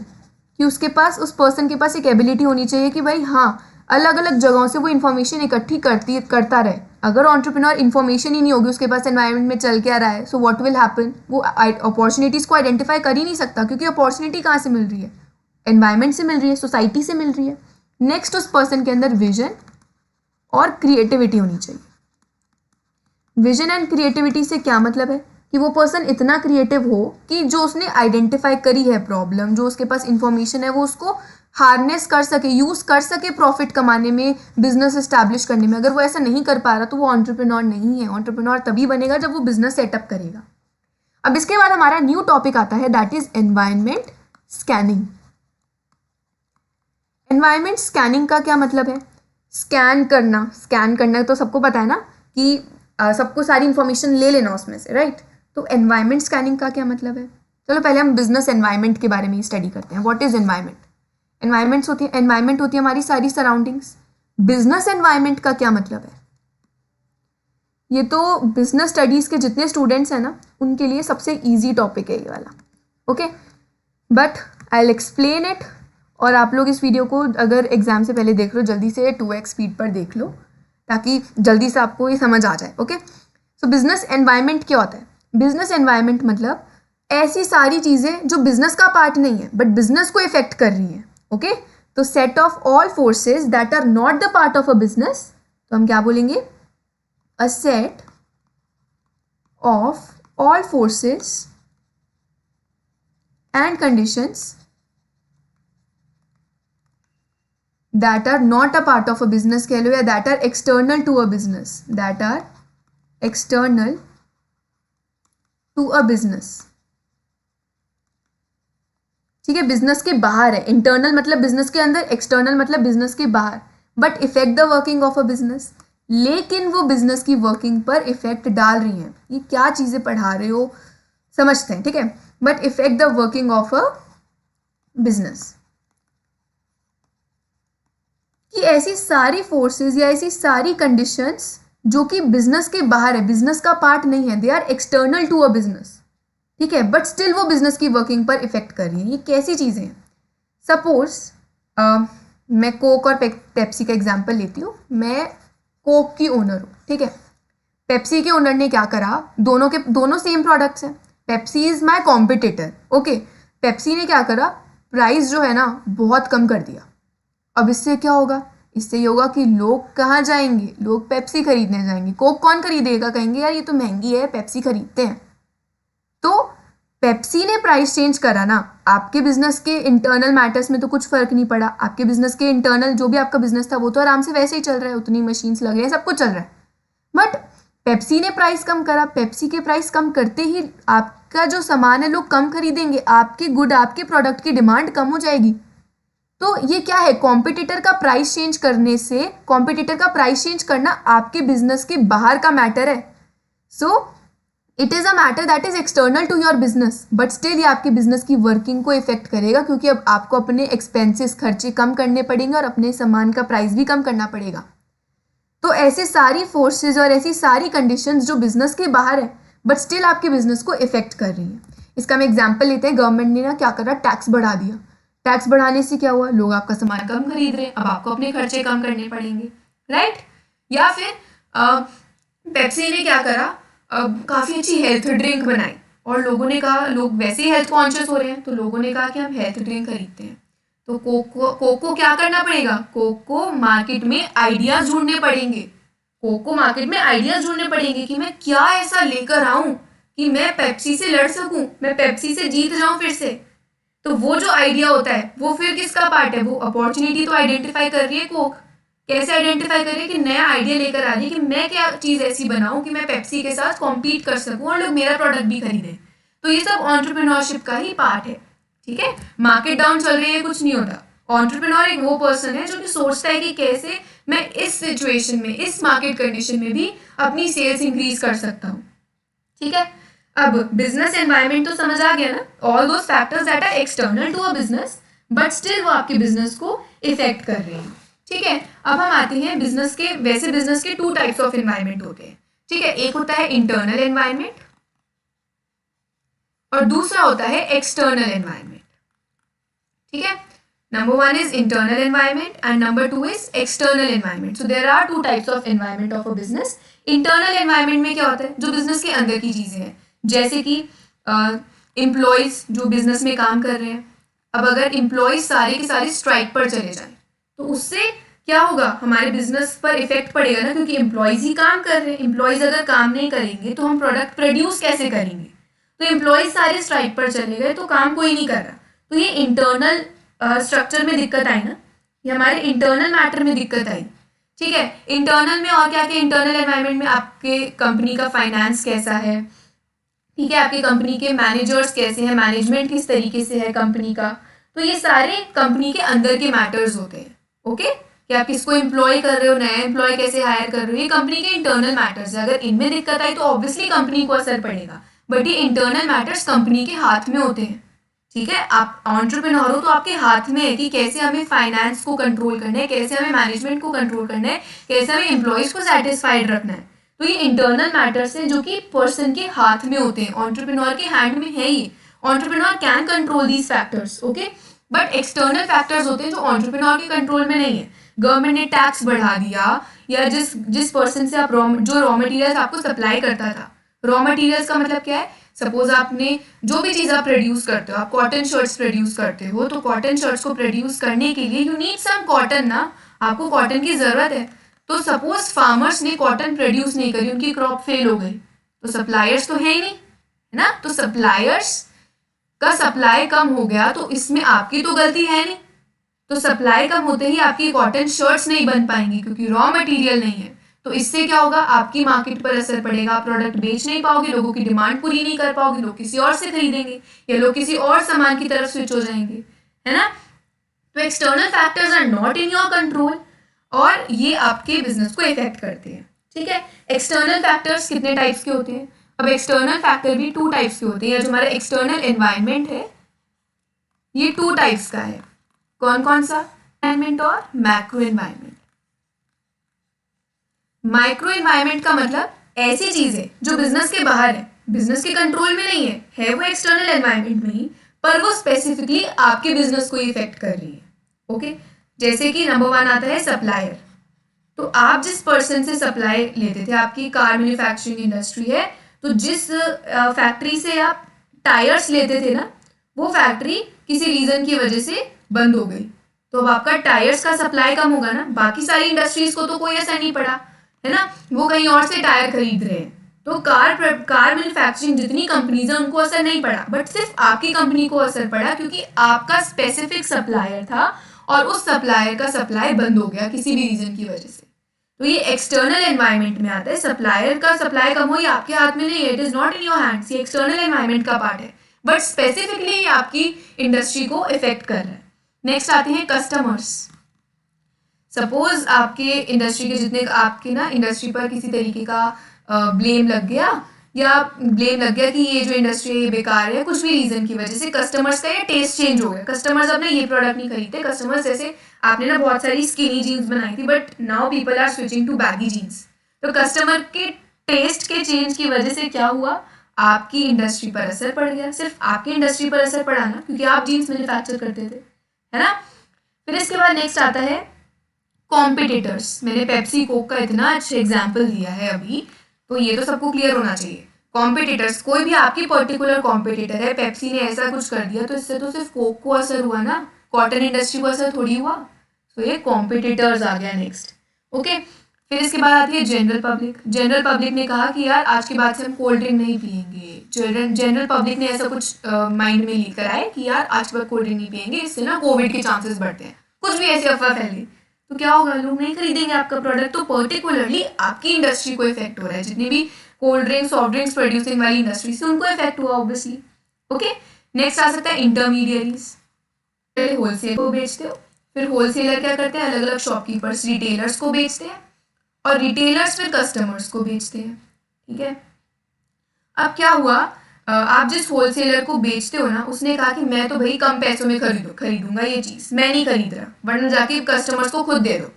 कि उसके पास, उस पर्सन के पास एक एबिलिटी होनी चाहिए कि भाई हाँ अलग अलग जगहों से वो इन्फॉर्मेशन इकट्ठी करता रहे। अगर एंटरप्रेन्योर इन्फॉर्मेशन ही नहीं होगी उसके पास एनवायरनमेंट में चल क्या रहा है, सो व्हाट विल हैपन, वो अपॉर्चुनिटीज़ को आइडेंटिफाई कर ही नहीं सकता, क्योंकि अपॉर्चुनिटी कहाँ से मिल रही है, एनवायरनमेंट से मिल रही है, सोसाइटी से मिल रही है। नेक्स्ट, उस पर्सन के अंदर विजन और क्रिएटिविटी होनी चाहिए। विजन एंड क्रिएटिविटी से क्या मतलब है कि वो पर्सन इतना क्रिएटिव हो कि जो उसने आइडेंटिफाई करी है प्रॉब्लम, जो उसके पास इंफॉर्मेशन है, वो उसको हार्नेस कर सके, यूज़ कर सके प्रॉफिट कमाने में, बिजनेस एस्टैब्लिश करने में। अगर वो ऐसा नहीं कर पा रहा तो वो एंटरप्रेन्योर नहीं है। एंटरप्रेन्योर तभी बनेगा जब वो बिजनेस सेटअप करेगा। अब इसके बाद हमारा न्यू टॉपिक आता है, that is environment scanning. Environment scanning का क्या मतलब है? स्कैन करना तो सबको पता है ना कि सबको सारी इंफॉर्मेशन ले लेना उसमें से, राइट। तो एनवायरनमेंट स्कैनिंग का क्या मतलब है? चलो पहले हम बिजनेस एनवायरनमेंट के बारे में ही स्टडी करते हैं। What is environment? एनवायरनमेंट होती है हमारी सारी सराउंडिंग्स। बिजनेस एनवायरनमेंट का क्या मतलब है? ये तो बिजनेस स्टडीज के जितने स्टूडेंट्स हैं ना, उनके लिए सबसे ईजी टॉपिक है ये वाला, okay. But I will explain it, और आप लोग इस वीडियो को अगर एग्जाम से पहले देख लो, जल्दी से 2x स्पीड पर देख लो, ताकि जल्दी से आपको ये समझ आ जाए, ओके। सो बिजनेस एनवायरनमेंट क्या होता है? बिजनेस एनवायरनमेंट मतलब ऐसी सारी चीज़ें जो बिजनेस का पार्ट नहीं है बट बिजनेस को इफेक्ट कर रही हैं, ओके। तो set of all forces that are not the part of a business, तो हम क्या बोलेंगे? A set of all forces and conditions that are not a part of a business कह लो, या that are external to a business, that are external to a business, ठीक है। बिजनेस के बाहर है, इंटरनल मतलब बिजनेस के अंदर, एक्सटर्नल मतलब बिजनेस के बाहर, but effect the working of a business, लेकिन वो बिजनेस की वर्किंग पर इफेक्ट डाल रही हैं। ये क्या चीज़ें पढ़ा रहे हो समझते हैं, ठीक है। But effect the working of a business, कि ऐसी सारी फोर्सेस या ऐसी सारी कंडीशंस जो कि बिजनेस के बाहर है, बिजनेस का पार्ट नहीं है, they are external to a business, ठीक है, बट स्टिल वो बिजनेस की वर्किंग पर इफेक्ट कर रही है। ये कैसी चीज़ें हैं? सपोज मैं कोक और पेप्सी का एग्जाम्पल लेती हूँ। मैं कोक की ओनर हूँ, ठीक है। पेप्सी के ओनर ने क्या करा, दोनों सेम प्रोडक्ट्स हैं, Pepsi is my competitor, okay. Pepsi ने क्या करा, प्राइस जो है ना बहुत कम कर दिया। अब इससे क्या होगा? इससे ये होगा कि लोग कहाँ जाएंगे? लोग पेप्सी खरीदने जाएंगे। कोक कौन खरीदेगा? कहेंगे यार ये तो महंगी है, पेप्सी खरीदते हैं। तो पेप्सी ने प्राइस चेंज करा ना, आपके बिजनेस के इंटरनल मैटर्स में तो कुछ फर्क नहीं पड़ा। आपके बिजनेस के इंटरनल जो भी आपका बिजनेस था वो तो आराम से वैसे ही चल रहा है, उतनी मशीन्स लग रही है, सब कुछ चल रहा है। बट पेप्सी ने प्राइस कम करा, पेप्सी के प्राइस कम करते ही आपका जो सामान है लोग कम खरीदेंगे, आपके गुड, आपके प्रोडक्ट की डिमांड कम हो जाएगी। तो ये क्या है? कॉम्पिटिटर का प्राइस चेंज करने से, कॉम्पिटिटर का प्राइस चेंज करना आपके बिजनेस के बाहर का मैटर है। So it is a matter that is external to your business, but still ये आपके बिजनेस की वर्किंग को इफेक्ट करेगा, क्योंकि अब आपको अपने एक्सपेंसेस, खर्चे कम करने पड़ेंगे और अपने सामान का प्राइस भी कम करना पड़ेगा। तो ऐसे सारी फोर्सेज और ऐसी सारी कंडीशंस जो बिजनेस के बाहर है बट स्टिल आपके बिजनेस को इफेक्ट कर रही है। इसका हम एग्जाम्पल लेते हैं। गवर्नमेंट ने ना क्या करा, टैक्स बढ़ा दिया। टैक्स बढ़ाने से क्या हुआ? लोग आपका सामान कम खरीद रहे हैं, अब आपको अपने खर्चे कम करने पड़ेंगे, राइट। या फिर पेप्सी ने क्या करा, काफ़ी अच्छी हेल्थ ड्रिंक बनाई, और लोगों ने कहा, लोग वैसे ही हेल्थ कॉन्शियस हो रहे हैं, तो लोगों ने कहा कि हम हेल्थ ड्रिंक खरीदते हैं। तो कोको क्या करना पड़ेगा, कोको मार्केट में आइडियाज ढूंढने पड़ेंगे, कोको मार्केट में आइडियाज ढूंढने पड़ेंगे कि मैं क्या ऐसा लेकर आऊं कि मैं पेप्सी से लड़ सकूं, मैं पेप्सी से जीत जाऊं फिर से। तो वो जो आइडिया होता है वो फिर किसका पार्ट है, वो अपॉर्चुनिटी तो आइडेंटिफाई कर रही है कोक। कैसे आइडेंटिफाई कर रही है कि नया आइडिया लेकर आ रही है कि मैं क्या चीज ऐसी बनाऊं कि मैं पेप्सी के साथ कॉम्पीट कर सकूं और लोग मेरा प्रोडक्ट भी खरीदें। तो ये सब एंटरप्रेन्योरशिप का ही पार्ट है, ठीक है। मार्केट डाउन चल रही है, कुछ नहीं होता। एंटरप्रेन्योर एक वो पर्सन है जो कि सोचता है कि कैसे मैं इस सिचुएशन में, इस मार्केट कंडीशन में भी अपनी सेल्स इंक्रीज कर सकता हूँ, ठीक है। अब बिजनेस एनवायरनमेंट तो समझ आ गया ना, all those factors that are external to a business but still वो आपके बिजनेस को इफेक्ट कर रहे हैं, ठीक है। अब हम आते हैं बिजनेस के, वैसे बिजनेस के 2 टाइप्स ऑफ एनवायरनमेंट होते हैं, ठीक है। एक होता है इंटरनल एनवायरनमेंट और दूसरा होता है एक्सटर्नल एनवायरनमेंट, ठीक है। Number 1 is internal environment and number 2 is external environment. So there are 2 types of environment of a business. Internal environment में क्या होता है, जो बिजनेस के अंदर की चीजें हैं, जैसे कि एम्प्लॉयज जो बिजनेस में काम कर रहे हैं। अब अगर एम्प्लॉयज सारे के सारे स्ट्राइक पर चले जाएं तो उससे क्या होगा, हमारे बिजनेस पर इफेक्ट पड़ेगा ना, क्योंकि एम्प्लॉयज ही काम कर रहे हैं। एम्प्लॉयज अगर काम नहीं करेंगे तो हम प्रोडक्ट प्रोड्यूस कैसे करेंगे। तो एम्प्लॉयज सारे स्ट्राइक पर चले गए तो काम कोई नहीं कर रहा। तो ये इंटरनल स्ट्रक्चर में दिक्कत आई ना, ये हमारे इंटरनल मैटर में दिक्कत आई, ठीक है। इंटरनल में और क्या क्या, इंटरनल एनवायरनमेंट में आपके कंपनी का फाइनेंस कैसा है, ठीक है, आपकी कंपनी के मैनेजर्स कैसे हैं, मैनेजमेंट किस तरीके से है कंपनी का। तो ये सारे कंपनी के अंदर के मैटर्स होते हैं, ओके। कि आप किसको एम्प्लॉय कर रहे हो, नया एम्प्लॉय कैसे हायर कर रहे हो, ये कंपनी के इंटरनल मैटर्स है। अगर इनमें दिक्कत आई तो ऑब्वियसली कंपनी को असर पड़ेगा, बट ये इंटरनल मैटर्स कंपनी के हाथ में होते हैं, ठीक है। आप एंटरप्रेन्योर हो तो आपके हाथ में है कि कैसे हमें फाइनेंस को कंट्रोल करना है, कैसे हमें मैनेजमेंट को कंट्रोल करना है, कैसे हमें एम्प्लॉयज को सेटिस्फाइड रखना है। तो ये इंटरनल मैटर्स हैं जो कि पर्सन के हाथ में होते हैं, एंटरप्रेन्योर के हैंड में है ये। Entrepreneur can control these factors, okay. But external factors होते हैं जो एंटरप्रेन्योर के कंट्रोल में नहीं है। गवर्नमेंट ने टैक्स बढ़ा दिया, या जिस पर्सन से आप जो रॉ मटेरियल्स आपको सप्लाई करता था, रॉ मटेरियल्स का मतलब क्या है, सपोज आपने जो भी चीज आप प्रोड्यूस करते हो, आप कॉटन शर्ट्स प्रोड्यूस करते हो, तो कॉटन शर्ट्स को प्रोड्यूस करने के लिए यू नीड सम कॉटन ना, आपको कॉटन की जरूरत है। तो सपोज फार्मर्स ने कॉटन प्रोड्यूस नहीं करी, उनकी क्रॉप फेल हो गई, तो सप्लायर्स तो है ही नहीं, है ना। तो सप्लायर्स का सप्लाई कम हो गया तो इसमें आपकी तो गलती है नहीं। तो सप्लाई कम होते ही आपकी कॉटन शर्ट्स नहीं बन पाएंगी क्योंकि रॉ मटेरियल नहीं है। तो इससे क्या होगा, आपकी मार्केट पर असर पड़ेगा, आप प्रोडक्ट बेच नहीं पाओगे, लोगों की डिमांड पूरी नहीं कर पाओगे, लोग किसी और से खरीदेंगे या लोग किसी और सामान की तरफ स्विच हो जाएंगे, है ना। तो external factors are not in your control और ये आपके बिजनेस को इफेक्ट करते हैं, ठीक है। एक्सटर्नल फैक्टर्स कितने टाइप्स के होते हैं, अब एक्सटर्नल फैक्टर भी 2 टाइप्स के होते हैं। जो हमारा एक्सटर्नल एनवायरनमेंट है ये 2 टाइप्स का है, कौन कौन सा, एनवायरनमेंट और मैक्रो एनवायरनमेंट। माइक्रो एनवायरनमेंट का मतलब ऐसी चीज है जो बिजनेस के बाहर है, बिजनेस के कंट्रोल में नहीं है वो एक्सटर्नल एनवायरनमेंट में ही, पर वो स्पेसिफिकली आपके बिजनेस को इफेक्ट कर रही है, ओके। जैसे कि नंबर 1 आता है सप्लायर। तो आप जिस पर्सन से सप्लाई लेते थे, आपकी कार मैन्युफैक्चरिंग इंडस्ट्री है, तो जिस फैक्ट्री से आप टायर्स लेते थे ना, वो फैक्ट्री किसी रीजन की वजह से बंद हो गई, तो अब आपका टायर्स का सप्लाई कम होगा ना। बाकी सारी इंडस्ट्रीज को तो कोई असर नहीं पड़ा, है ना, वो कहीं और से टायर खरीद रहे हैं। तो कार मैन्युफैक्चरिंग जितनी कंपनीज है उनको असर नहीं पड़ा, बट सिर्फ आपकी कंपनी को असर पड़ा क्योंकि आपका स्पेसिफिक सप्लायर था और उस सप्लायर का सप्लाई बंद हो गया किसी भी रीजन की वजह से। तो ये एक्सटर्नल एनवायरनमेंट में आता है। सप्लायर का सप्लाई कम हो, ये आपके हाथ में नहीं है, it is not in your hands, ये एक्सटर्नल एनवायरनमेंट का पार्ट है, बट स्पेसिफिकली ये आपकी इंडस्ट्री को इफेक्ट कर रहा है। नेक्स्ट आते हैं कस्टमर्स। सपोज आपके इंडस्ट्री के जितने, आपके ना इंडस्ट्री पर किसी तरीके का ब्लेम लग गया, या ब्लेम लग गया कि ये जो इंडस्ट्री है बेकार है, कुछ भी रीजन की वजह से कस्टमर्स का ये टेस्ट चेंज हो गया, कस्टमर्स अब ना ये प्रोडक्ट नहीं खरीदते। कस्टमर्स जैसे आपने ना बहुत सारी स्किनी जीन्स बनाई थी, but now people are switching to baggy jeans. तो कस्टमर के टेस्ट के चेंज की वजह से क्या हुआ, आपकी इंडस्ट्री पर असर पड़ गया। सिर्फ आपकी इंडस्ट्री पर असर पड़ा ना, क्योंकि आप जीन्स मैन्युफैक्चर करते थे, है ना। फिर इसके बाद नेक्स्ट आता है कॉम्पिटिटर्स। मैंने पेप्सी कोक का इतना अच्छा एग्जाम्पल दिया है अभी, तो ये तो सबको क्लियर होना चाहिए। कॉम्पिटिटर्स, कोई भी आपकी पर्टिकुलर कॉम्पिटिटर है, पेप्सी ने ऐसा कुछ कर दिया तो इससे तो सिर्फ कोक को असर हुआ ना, कॉटन इंडस्ट्री को असर थोड़ी हुआ। तो ये कॉम्पिटिटर्स आ गया नेक्स्ट। ओके, फिर इसके बाद आती है जनरल पब्लिक। जनरल पब्लिक ने कहा कि यार आज के बाद से हम कोल्ड ड्रिंक नहीं पियेंगे। जनरल पब्लिक ने ऐसा कुछ माइंड में लेकर आए कि यार आज के बाद कोल्ड ड्रिंक नहीं पियेंगे, इससे ना कोविड के चांसेस बढ़ते हैं, कुछ भी ऐसी अफवाह फैल गई तो क्या होगा, लोग नहीं खरीदेंगे आपका प्रोडक्ट। तो पर्टिकुलरली आपकी इंडस्ट्री को इफेक्ट हो रहा है, जितनी भी cold drinks soft drinks producing वाली इंडस्ट्री से उनको इफेक्ट हुआ ऑब्वियसली। ओके, नेक्स्ट आ सकता है इंटरमीडियरीज। पहले होलसेल को बेचते हो, फिर होलसेलर क्या करते हैं, अलग अलग शॉपकीपर्स रिटेलर्स को बेचते हैं, और रिटेलर्स फिर कस्टमर्स को बेचते हैं। ठीक है, अब क्या हुआ, आप जिस होलसेलर को बेचते हो ना, उसने कहा कि मैं तो भाई कम पैसों में खरीदूंगा ये चीज, मैं नहीं खरीद रहा, वरना जाके कस्टमर्स को खुद दे दो।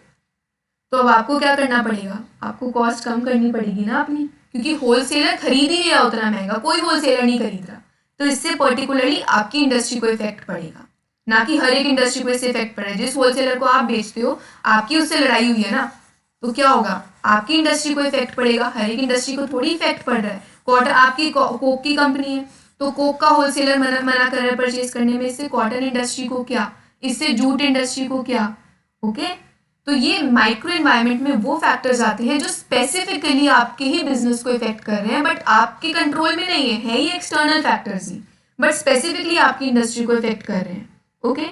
तो अब आपको क्या करना पड़ेगा, आपको कॉस्ट कम करनी पड़ेगी ना अपनी, क्योंकि होलसेलर खरीद ही नहीं रहा उतना महंगा, कोई होलसेलर नहीं खरीद रहा। तो इससे पर्टिकुलरली आपकी इंडस्ट्री को इफेक्ट पड़ेगा, ना कि हर एक इंडस्ट्री को इससे इफेक्ट पड़े। जिस होलसेलर को आप बेचते हो, आपकी उससे लड़ाई हुई है ना, तो क्या होगा, आपकी इंडस्ट्री को इफेक्ट पड़ेगा, हर एक इंडस्ट्री को थोड़ी इफेक्ट पड़ रहा है। कॉटन आपकी कोक की कंपनी है, तो कोक का होलसेलर मना कर रहा है परचेज करने में, इससे कॉटन इंडस्ट्री को क्या, इससे जूट इंडस्ट्री को क्या। ओके, तो ये माइक्रो एनवायरनमेंट में वो फैक्टर्स आते हैं जो स्पेसिफिकली आपके ही बिजनेस को इफेक्ट कर रहे हैं, बट आपके कंट्रोल में नहीं है ये external factors he, but specifically आपकी इंडस्ट्री को इफेक्ट कर रहे हैं। ओके,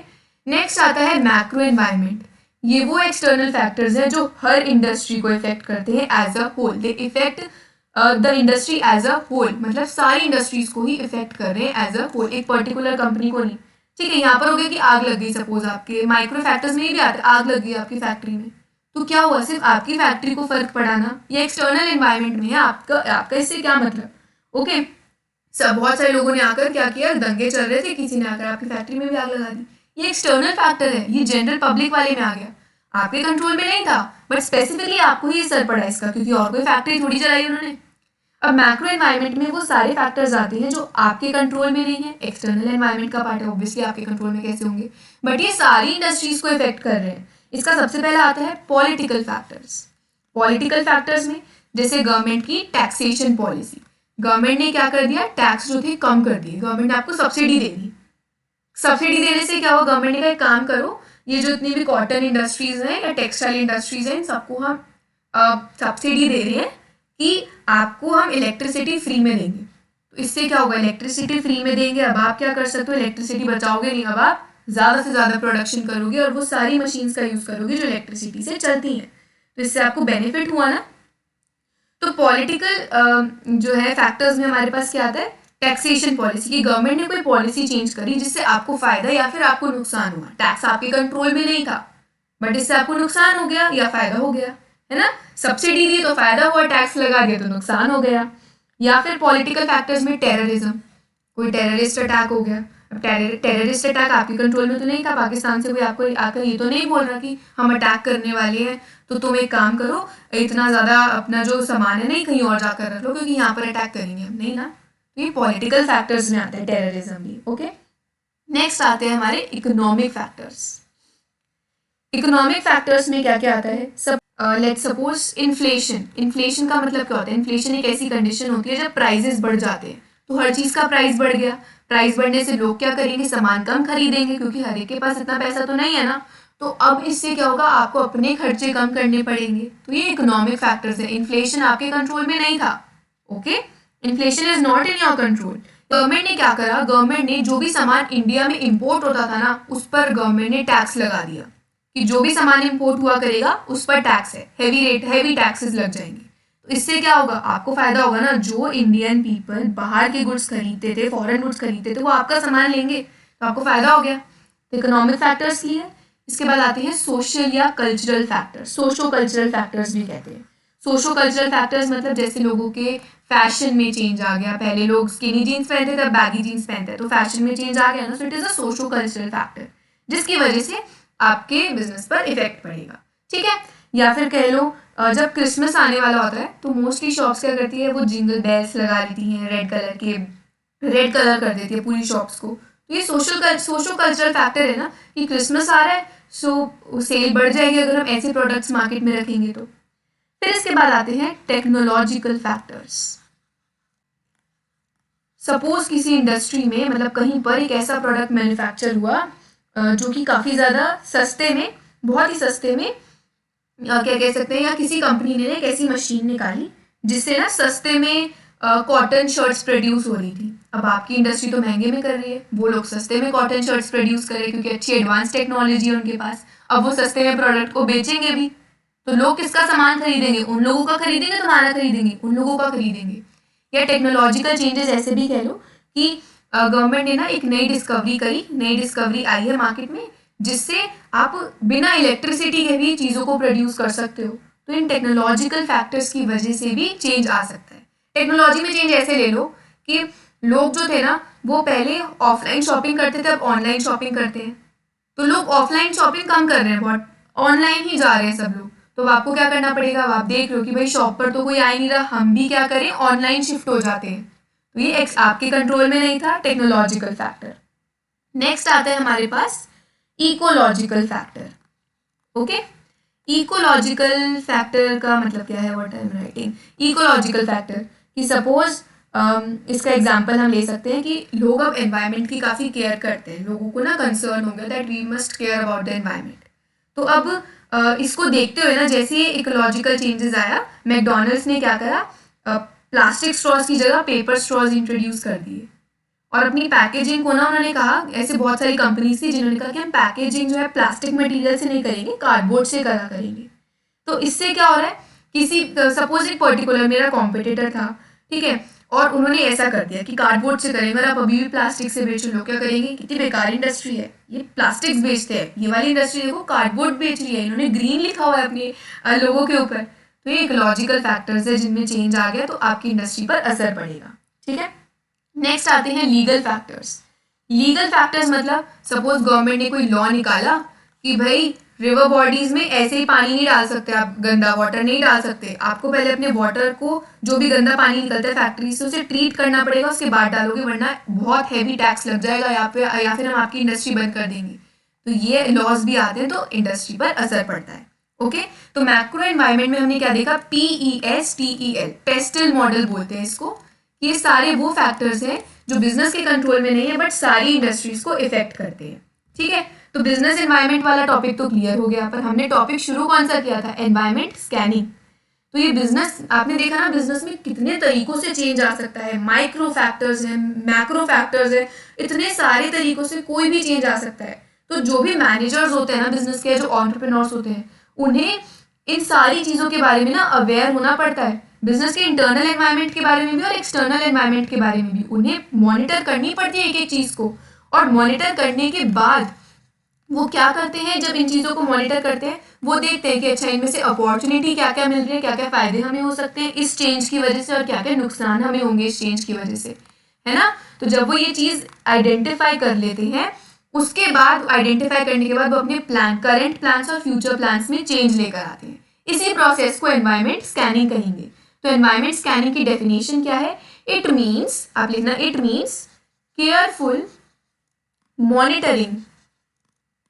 नेक्स्ट आता है मैक्रो एनवायरनमेंट। ये वो एक्सटर्नल फैक्टर्स हैं जो हर इंडस्ट्री को इफेक्ट करते हैं as a whole, they effect the industry as a whole, मतलब सारी इंडस्ट्रीज को ही इफेक्ट कर रहे हैं एज अ होल, एक पर्टिकुलर कंपनी को नहीं। ठीक है, यहाँ पर हो गया कि आग लग गई, सपोज आपके माइक्रो फैक्टर्स में भी आते, आग लग गई आपकी फैक्ट्री में, तो क्या हुआ, सिर्फ आपकी फैक्ट्री को फर्क पड़ा ना, ये एक्सटर्नल एनवायरनमेंट में है, आपका इससे क्या मतलब। ओके, सब बहुत सारे लोगों ने आकर क्या किया, दंगे चल रहे थे, किसी ने आकर आपकी फैक्ट्री में भी आग लगा दी, ये एक्सटर्नल फैक्टर है, ये जनरल पब्लिक वाले में आ गया, आपके कंट्रोल में नहीं था, बट स्पेसिफिकली आपको ही असर पड़ा इसका, क्योंकि और कोई फैक्ट्री थोड़ी चलाई उन्होंने। अब मैक्रो एनवायरनमेंट में वो सारे फैक्टर्स आते हैं जो आपके कंट्रोल में नहीं है, एक्सटर्नल एनवायरनमेंट का पार्ट है, ऑब्वियसली आपके कंट्रोल में कैसे होंगे, बट ये सारी इंडस्ट्रीज को इफेक्ट कर रहे हैं। इसका सबसे पहला आता है पॉलिटिकल फैक्टर्स। पॉलिटिकल फैक्टर्स में जैसे गवर्नमेंट की टैक्सेशन पॉलिसी, गवर्नमेंट ने क्या कर दिया, टैक्स जो थे कम कर दिए, गवर्नमेंट ने आपको सब्सिडी दे दी। सब्सिडी देने से क्या हुआ, गवर्नमेंट ने कहा एक काम करो, ये जो इतनी भी कॉटन इंडस्ट्रीज हैं या टेक्सटाइल इंडस्ट्रीज हैं, इन सबको हम सब्सिडी दे रहे हैं कि आपको हम इलेक्ट्रिसिटी फ्री में देंगे। तो इससे क्या होगा, इलेक्ट्रिसिटी फ्री में देंगे, अब आप क्या कर सकते हो, इलेक्ट्रिसिटी बचाओगे नहीं, अब आप ज़्यादा से ज़्यादा प्रोडक्शन करोगे और वो सारी मशीन्स का यूज़ करोगे जो इलेक्ट्रिसिटी से चलती हैं, तो इससे आपको बेनिफिट हुआ ना। तो पॉलिटिकल जो है फैक्टर्स में हमारे पास क्या आता है, टैक्सेशन पॉलिसी, की गवर्नमेंट ने कोई पॉलिसी चेंज करी जिससे आपको फायदा या फिर आपको नुकसान हुआ, टैक्स आपके कंट्रोल में नहीं था, बट इससे आपको नुकसान हो गया या फायदा हो गया, है ना, सब्सिडी दी तो फायदा हुआ, टैक्स लगा दिया तो नुकसान हो गया। या फिर पॉलिटिकल फैक्टर्स में टेररिज्म, कोई टेररिस्ट अटैक हो गया, अब टेररिस्ट अटैक आपके कंट्रोल में तो नहीं था, पाकिस्तान से कोई आपको आकर ये तो नहीं बोल रहा कि हम अटैक करने वाले हैं, तो तुम एक काम करो, इतना ज़्यादा अपना जो सामान है नहीं कहीं और जाकर रख लो क्योंकि यहाँ पर अटैक करेंगे हम, नहीं ना। तो ये पॉलिटिकल फैक्टर्स में आते हैं टेररिज्म भी। ओके, नेक्स्ट आते हैं हमारे इकोनॉमिक फैक्टर्स। इकोनॉमिक फैक्टर्स में क्या क्या आता है, सब लेट्स सपोज इन्फ्लेशन। इन्फ्लेशन का मतलब क्या होता है, इन्फ्लेशन एक ऐसी कंडीशन होती है जब प्राइजेस बढ़ जाते हैं, तो हर चीज़ का प्राइस बढ़ गया, प्राइस बढ़ने से लोग क्या करेंगे, सामान कम खरीदेंगे क्योंकि हर एक के पास इतना पैसा तो नहीं है ना, तो अब इससे क्या होगा, आपको अपने खर्चे कम करने पड़ेंगे। तो ये इकोनॉमिक फैक्टर्स है, इन्फ्लेशन आपके कंट्रोल में नहीं था। Okay, inflation is not in your control. Government ने क्या करा, गवर्नमेंट ने जो भी सामान इंडिया में इंपोर्ट होता था ना, उस पर गवर्नमेंट ने टैक्स लगा दिया कि जो भी सामान इंपोर्ट हुआ करेगा उस पर टैक्स है, हैवी टैक्सेस लग जाएंगे। तो इससे क्या होगा, आपको फायदा होगा ना, जो इंडियन पीपल बाहर के गुड्स खरीदते थे, फॉरेन गुड्स खरीदते थे, वो आपका सामान लेंगे तो आपको फायदा हो गया। तो इकोनॉमिक फैक्टर्स लिए। इसके बाद आते हैं सोशल या cultural factors, socio cultural factors भी कहते हैं। सोशो कल्चरल फैक्टर्स मतलब जैसे लोगों के फैशन में चेंज आ गया, पहले लोग स्किनी जीन्स पहनते थे, अब बैगी जीन्स पहनते हैं, तो फैशन में चेंज आ गया ना, so it is a socio cultural factor जिसकी वजह से आपके बिजनेस पर इफेक्ट पड़ेगा। ठीक है, या फिर कह लो जब क्रिसमस आने वाला होता है तो मोस्टली शॉप्स क्या करती है, वो जिंगल बेल्स लगा लेती हैं, रेड कलर कर देती है पूरी शॉप्स को। तो ये सोशो कल्चरल फैक्टर है ना कि क्रिसमस आ रहा है, सो सेल बढ़ जाएगी अगर हम ऐसे प्रोडक्ट्स मार्केट में रखेंगे तो। फिर इसके बाद आते हैं टेक्नोलॉजिकल फैक्टर्स। सपोज किसी इंडस्ट्री में मतलब कहीं पर एक ऐसा प्रोडक्ट मैन्युफैक्चर हुआ जो कि काफ़ी ज़्यादा सस्ते में, बहुत ही सस्ते में क्या कह सकते हैं, या किसी कंपनी ने एक ऐसी मशीन निकाली जिससे ना सस्ते में कॉटन शर्ट्स प्रोड्यूस हो रही थी। अब आपकी इंडस्ट्री तो महंगे में कर रही है, वो लोग सस्ते में कॉटन शर्ट्स प्रोड्यूस कर रहे हैं क्योंकि अच्छी एडवांस टेक्नोलॉजी है उनके पास। अब वो सस्ते में प्रोडक्ट को बेचेंगे भी, तो लोग किसका सामान खरीदेंगे? उन लोगों का खरीदेंगे, तुम्हारा खरीदेंगे? उन लोगों का खरीदेंगे। या टेक्नोलॉजिकल चेंजेस ऐसे भी कह लो कि गवर्नमेंट ने ना एक नई डिस्कवरी आई है मार्केट में, जिससे आप बिना इलेक्ट्रिसिटी के भी चीज़ों को प्रोड्यूस कर सकते हो। तो इन टेक्नोलॉजिकल फैक्टर्स की वजह से भी चेंज आ सकता है। टेक्नोलॉजी में चेंज ऐसे ले लो कि लोग जो थे ना वो पहले ऑफलाइन शॉपिंग करते थे, अब ऑनलाइन शॉपिंग करते हैं। तो लोग ऑफलाइन शॉपिंग कम कर रहे हैं, बहुत ऑनलाइन ही जा रहे हैं सब लोग। तो आपको क्या करना पड़ेगा? अब आप देख लो कि भाई शॉप पर तो कोई आ ही नहीं रहा, हम भी क्या करें, ऑनलाइन शिफ्ट हो जाते हैं। तो ये आपके कंट्रोल में नहीं था, टेक्नोलॉजिकल फैक्टर। नेक्स्ट आता है हमारे पास ecological factor. Okay, ecological factor का मतलब क्या है? What I am writing, ecological factor कि सपोज इसका एग्जांपल हम ले सकते हैं कि लोग अब एनवायरनमेंट की काफ़ी केयर करते हैं, लोगों को ना कंसर्न हो गया that we must care about the environment. तो अब इसको देखते हुए ना जैसे ये इकोलॉजिकल चेंजेस आया, मैकडोनल्ड्स ने क्या करा, प्लास्टिक स्ट्रॉज की जगह पेपर स्ट्रॉज इंट्रोड्यूस कर दिए। और अपनी पैकेजिंग को ना उन्होंने कहा, ऐसे बहुत सारी कंपनीज थी जिन्होंने कहा कि हम पैकेजिंग जो है प्लास्टिक मटेरियल से नहीं करेंगे, कार्डबोर्ड से करा करेंगे। तो इससे क्या हो रहा है, किसी सपोज एक पर्टिकुलर मेरा कॉम्पिटिटर था, ठीक है, और उन्होंने ऐसा कर दिया कि कार्डबोर्ड से करेंगे, और आप अभी भी प्लास्टिक से बेच लो, क्या करेंगे? कितनी बेकार इंडस्ट्री है, ये प्लास्टिक्स बेचते हैं, ये वाली इंडस्ट्री देखो कार्डबोर्ड बेच रही है, इन्होंने ग्रीन लिखा हुआ है अपने लोगों के ऊपर। तो ये इकोलॉजिकल फैक्टर्स है जिनमें चेंज आ गया तो आपकी इंडस्ट्री पर असर पड़ेगा। ठीक है, नेक्स्ट आते हैं लीगल फैक्टर्स। लीगल फैक्टर्स मतलब सपोज गवर्नमेंट ने कोई लॉ निकाला कि भाई रिवर बॉडीज में ऐसे ही पानी नहीं डाल सकते, आप गंदा वाटर नहीं डाल सकते, आपको पहले अपने वाटर को, जो भी गंदा पानी निकलता है फैक्ट्री से, उसे ट्रीट करना पड़ेगा, उसके बाद डालोगे, वरना बहुत हैवी टैक्स लग जाएगा या फिर हम आपकी इंडस्ट्री बंद कर देंगे। तो ये लॉज भी आते हैं तो इंडस्ट्री पर असर पड़ता है। ओके, तो मैक्रो एनवायरनमेंट में हमने क्या देखा, PESTEL, पेस्टल मॉडल बोलते हैं इसको। ये सारे वो फैक्टर्स हैं जो बिजनेस के कंट्रोल में नहीं है बट सारी इंडस्ट्रीज को इफेक्ट करते हैं। ठीक है, तो बिजनेस एनवायरनमेंट वाला टॉपिक तो क्लियर हो गया, पर हमने टॉपिक शुरू कौन सा किया था? Environment scanning. तो ये बिजनेस, आपने देखा ना बिजनेस में कितने तरीकों से चेंज आ सकता है, माइक्रो फैक्टर्स है, मैक्रो फैक्टर्स है, इतने सारे तरीकों से कोई भी चेंज आ सकता है। तो जो भी मैनेजर्स होते हैं ना बिजनेस के, जो एंटरप्रेन्योर्स होते हैं, उन्हें इन सारी चीज़ों के बारे में ना अवेयर होना पड़ता है, बिजनेस के इंटरनल एनवायरनमेंट के बारे में भी और एक्सटर्नल एनवायरनमेंट के बारे में भी। उन्हें मॉनिटर करनी पड़ती है एक एक चीज़ को, और मॉनिटर करने के बाद वो क्या करते हैं, जब इन चीज़ों को मॉनिटर करते हैं वो देखते हैं कि अच्छा इनमें से अपॉर्चुनिटी क्या क्या मिल रही है, क्या क्या फ़ायदे हमें हो सकते हैं इस चेंज की वजह से, और क्या क्या नुकसान हमें होंगे इस चेंज की वजह से, है ना। तो जब वो ये चीज़ आइडेंटिफाई कर लेते हैं, उसके बाद आइडेंटिफाई करने के बाद वो अपने प्लान, करेंट प्लान्स और फ्यूचर प्लान्स में चेंज लेकर आते हैं। इसी प्रोसेस को एनवायरनमेंट स्कैनिंग कहेंगे। तो एनवायरनमेंट स्कैनिंग की डेफिनेशन क्या है? इट मीन्स, आप लिखना, it means careful monitoring.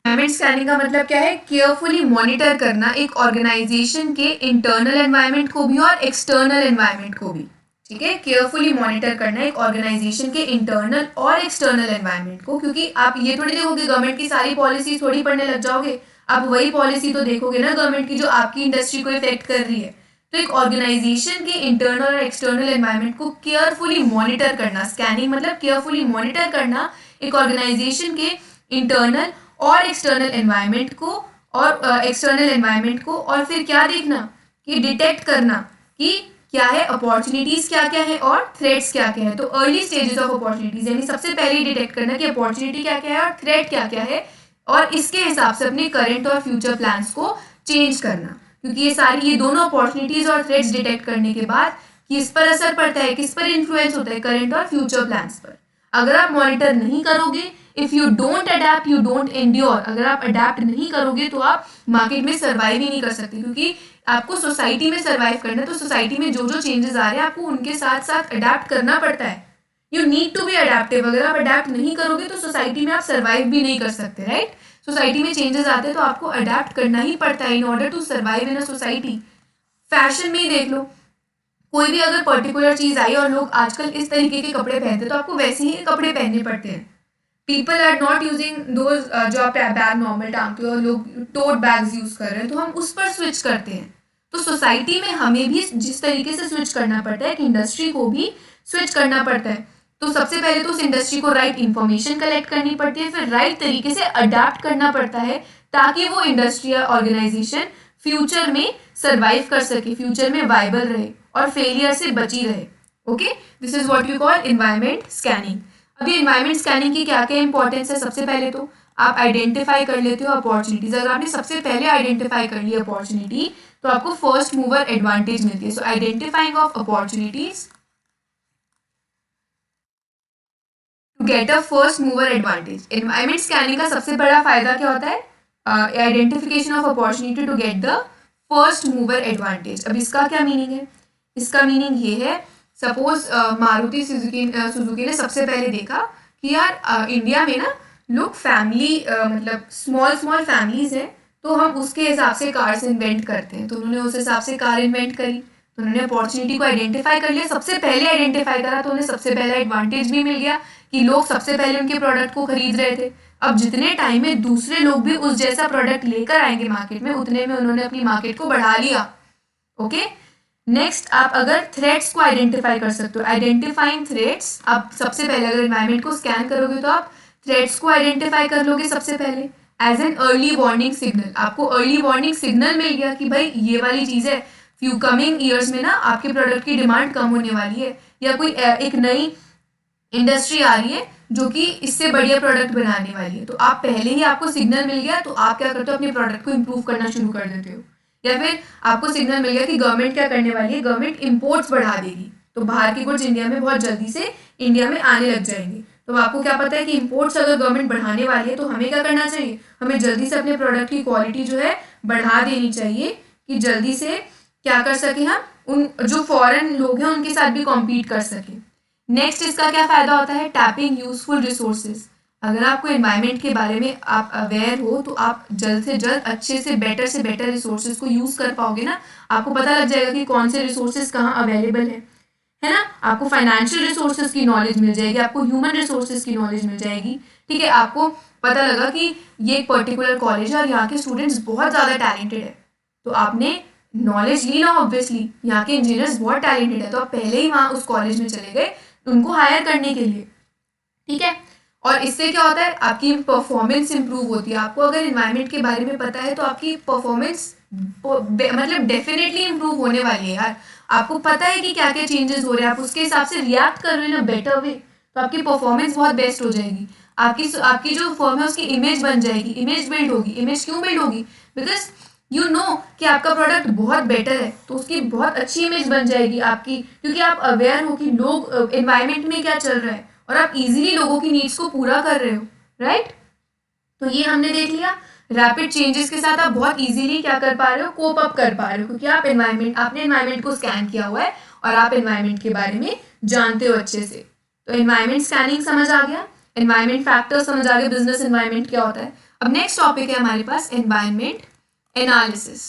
Environment scanning का मतलब क्या है? केयरफुली मॉनिटर करना एक ऑर्गेनाइजेशन के इंटरनल एनवायरनमेंट को भी और एक्सटर्नल एनवायरनमेंट को भी। ठीक है, केयरफुली मॉनिटर करना एक ऑर्गेनाइजेशन के इंटरनल और एक्सटर्नल एनवायरनमेंट को, क्योंकि आप ये थोड़ी देखोगे गवर्नमेंट की सारी पॉलिसी थोड़ी पढ़ने लग जाओगे, आप वही पॉलिसी तो देखोगे ना गवर्नमेंट की जो आपकी इंडस्ट्री को इफेक्ट कर रही है। तो एक ऑर्गेनाइजेशन के इंटरनल और एक्सटर्नल एनवायरनमेंट को केयरफुली मॉनिटर करना, स्कैनिंग मतलब केयरफुली मॉनिटर करना एक ऑर्गेनाइजेशन के इंटरनल और एक्सटर्नल एनवायरनमेंट को, और एक्सटर्नल एनवायरनमेंट को, और फिर क्या देखना कि डिटेक्ट करना कि क्या है, अपॉर्चुनिटीज क्या क्या है और थ्रेट्स क्या क्या है। तो अर्ली स्टेजेस ऑफ अपॉर्चुनिटीज, यानी सबसे पहले डिटेक्ट करना कि अपॉर्चुनिटी क्या क्या है और थ्रेट क्या क्या है, और इसके हिसाब से अपने करंट और फ्यूचर प्लान्स को चेंज करना, क्योंकि ये दोनों अपॉर्चुनिटीज और थ्रेट्स डिटेक्ट करने के बाद किस पर असर पड़ता है, किस पर इन्फ्लुएंस होता है, करंट और फ्यूचर प्लान्स पर। अगर आप मॉनिटर नहीं करोगे, if you don't adapt you don't endure, अगर आप अडेप्ट नहीं करोगे तो आप मार्केट में सर्वाइव ही नहीं कर सकते, क्योंकि आपको सोसाइटी में सर्वाइव करना है। तो सोसाइटी में जो जो चेंजेस आ रहे हैं आपको उनके साथ साथ अडेप्ट करना पड़ता है। You need to be adaptive. अगर आप अडेप्ट नहीं करोगे तो सोसाइटी में आप सर्वाइव भी नहीं कर सकते, राइट। सोसाइटी में चेंजेस आते हैं तो आपको अडेप्ट करना ही पड़ता है in order to survive in a society. Fashion में ही देख लो, कोई भी अगर पर्टिकुलर चीज़ आई और लोग आजकल इस तरीके के कपड़े पहनते हैं तो आपको वैसे ही कपड़े पहनने पड़ते हैं। People are not using those जो आप बैग नॉर्मल टांगते हो और लोग टोट बैग्स यूज कर रहे हैं तो हम उस पर स्विच करते हैं। तो सोसाइटी में हमें भी जिस तरीके से स्विच करना पड़ता है कि इंडस्ट्री को भी स्विच करना पड़ता है। तो सबसे पहले तो उस इंडस्ट्री को राइट इंफॉर्मेशन कलेक्ट करनी पड़ती है, फिर राइट तरीके से अडेप्ट करना पड़ता है ताकि वो इंडस्ट्री या ऑर्गेनाइजेशन फ्यूचर में सर्वाइव कर सके, फ्यूचर में वाइबल रहे और फेलियर से बची रहे। Okay, this is what you call environment scanning. अभी एनवायरमेंट स्कैनिंग की क्या क्या इंपॉर्टेंस है? सबसे पहले तो आप आइडेंटिफाई कर लेते हो अपॉर्चुनिटीज। अगर आपने सबसे पहले आइडेंटिफाई कर ली अपॉर्चुनिटी तो आपको फर्स्ट मूवर एडवांटेज मिलती है। So identifying of opportunities to get a first mover advantage. Environment scanning का सबसे बड़ा फायदा क्या होता है? Identification of opportunity to get the first mover advantage. अब इसका क्या मीनिंग है? इसका मीनिंग ये है, सपोज मारुति सुजुकी ने सबसे पहले देखा कि यार इंडिया में ना लोग फैमिली मतलब स्मॉल स्मॉल फैमिलीज हैं तो हम उसके हिसाब से कार्स इन्वेंट करते हैं। तो उन्होंने उस हिसाब से कार इन्वेंट करी, तो उन्होंने अपॉर्चुनिटी को आइडेंटिफाई कर लिया, सबसे पहले आइडेंटिफाई करा तो उन्हें सबसे पहले एडवांटेज भी मिल गया कि लोग सबसे पहले उनके प्रोडक्ट को खरीद रहे थे। अब जितने टाइम में दूसरे लोग भी उस जैसा प्रोडक्ट लेकर आएंगे मार्केट में, उतने में उन्होंने अपनी मार्केट को बढ़ा लिया। ओके, नेक्स्ट आप अगर थ्रेट्स को आइडेंटिफाई कर सकते हो। आइडेंटिफाइंग थ्रेट्स, आप सबसे पहले अगर एनवायरमेंट को स्कैन करोगे तो आप थ्रेट्स को आइडेंटिफाई कर लोगे सबसे पहले as an early warning signal. आपको अर्ली वार्निंग सिग्नल मिल गया कि भाई ये वाली चीज़ है, फ्यू कमिंग ईयर्स में ना आपके प्रोडक्ट की डिमांड कम होने वाली है, या कोई एक नई इंडस्ट्री आ रही है जो कि इससे बढ़िया प्रोडक्ट बनाने वाली है। तो आप पहले ही आपको सिग्नल मिल गया तो आप क्या करते हो, अपने प्रोडक्ट को इम्प्रूव करना शुरू कर देते हो। या फिर आपको सिग्नल मिल गया कि गवर्नमेंट क्या करने वाली है, गवर्नमेंट इम्पोर्ट्स बढ़ा देगी तो बाहर की गुड्स इंडिया में बहुत जल्दी से इंडिया में आने लग जाएंगे। तो आपको क्या पता है कि इम्पोर्ट्स अगर गवर्नमेंट बढ़ाने वाली है तो हमें क्या करना चाहिए, हमें जल्दी से अपने प्रोडक्ट की क्वालिटी जो है बढ़ा देनी चाहिए कि जल्दी से क्या कर सके, हम उन जो फॉरेन लोग हैं उनके साथ भी कॉम्पीट कर सके। नेक्स्ट इसका क्या फायदा होता है? Tapping useful resources. अगर आपको एनवायरनमेंट के बारे में आप अवेयर हो तो आप जल्द से जल्द अच्छे से बेटर रिसोर्सेज को यूज कर पाओगे ना। आपको पता लग जाएगा कि कौन से रिसोर्सेज कहाँ अवेलेबल है ना। आपको फाइनेंशियल रिसोर्सेज की नॉलेज मिल जाएगी, आपको ह्यूमन रिसोर्सेज की नॉलेज मिल जाएगी। ठीक है, आपको पता लगा कि ये एक पर्टिकुलर कॉलेज है और यहाँ के स्टूडेंट्स बहुत ज़्यादा टैलेंटेड है, तो आपने नॉलेज ली ना, ऑब्वियसली यहाँ के इंजीनियर्स बहुत टैलेंटेड है तो आप पहले ही वहाँ उस कॉलेज में चले गए उनको हायर करने के लिए। ठीक है, और इससे क्या होता है, आपकी परफॉर्मेंस इंप्रूव होती है। आपको अगर एनवायरनमेंट के बारे में पता है तो आपकी परफॉर्मेंस मतलब डेफिनेटली इंप्रूव होने वाली है यार। आपको पता है कि क्या क्या चेंजेस हो रहे हैं, आप उसके हिसाब से रिएक्ट कर रहे हो ना बेटर वे, तो आपकी परफॉर्मेंस बहुत बेस्ट हो जाएगी। आपकी जो फर्म है उसकी इमेज बन जाएगी, इमेज बिल्ड होगी। इमेज क्यों बिल्ड होगी? बिकॉज यू नो कि आपका प्रोडक्ट बहुत बेटर है तो उसकी बहुत अच्छी इमेज बन जाएगी आपकी, क्योंकि आप अवेयर हो कि लोग एनवायरनमेंट में क्या चल रहा है और आप इजीली लोगों की नीड्स को पूरा कर रहे हो। राइट, तो ये हमने देख लिया। रैपिड चेंजेस के साथ आप बहुत इजीली क्या कर पा रहे हो, कोप अप कर पा रहे हो, क्योंकि आपने एनवायरनमेंट को स्कैन किया हुआ है और आप एनवायरनमेंट के बारे में जानते हो अच्छे से। तो एनवायरनमेंट स्कैनिंग समझ आ गया, एनवायरनमेंट फैक्टर समझ आ गया, बिजनेस एनवायरनमेंट क्या होता है। अब नेक्स्ट टॉपिक है हमारे पास एनवायरनमेंट एनालिसिस।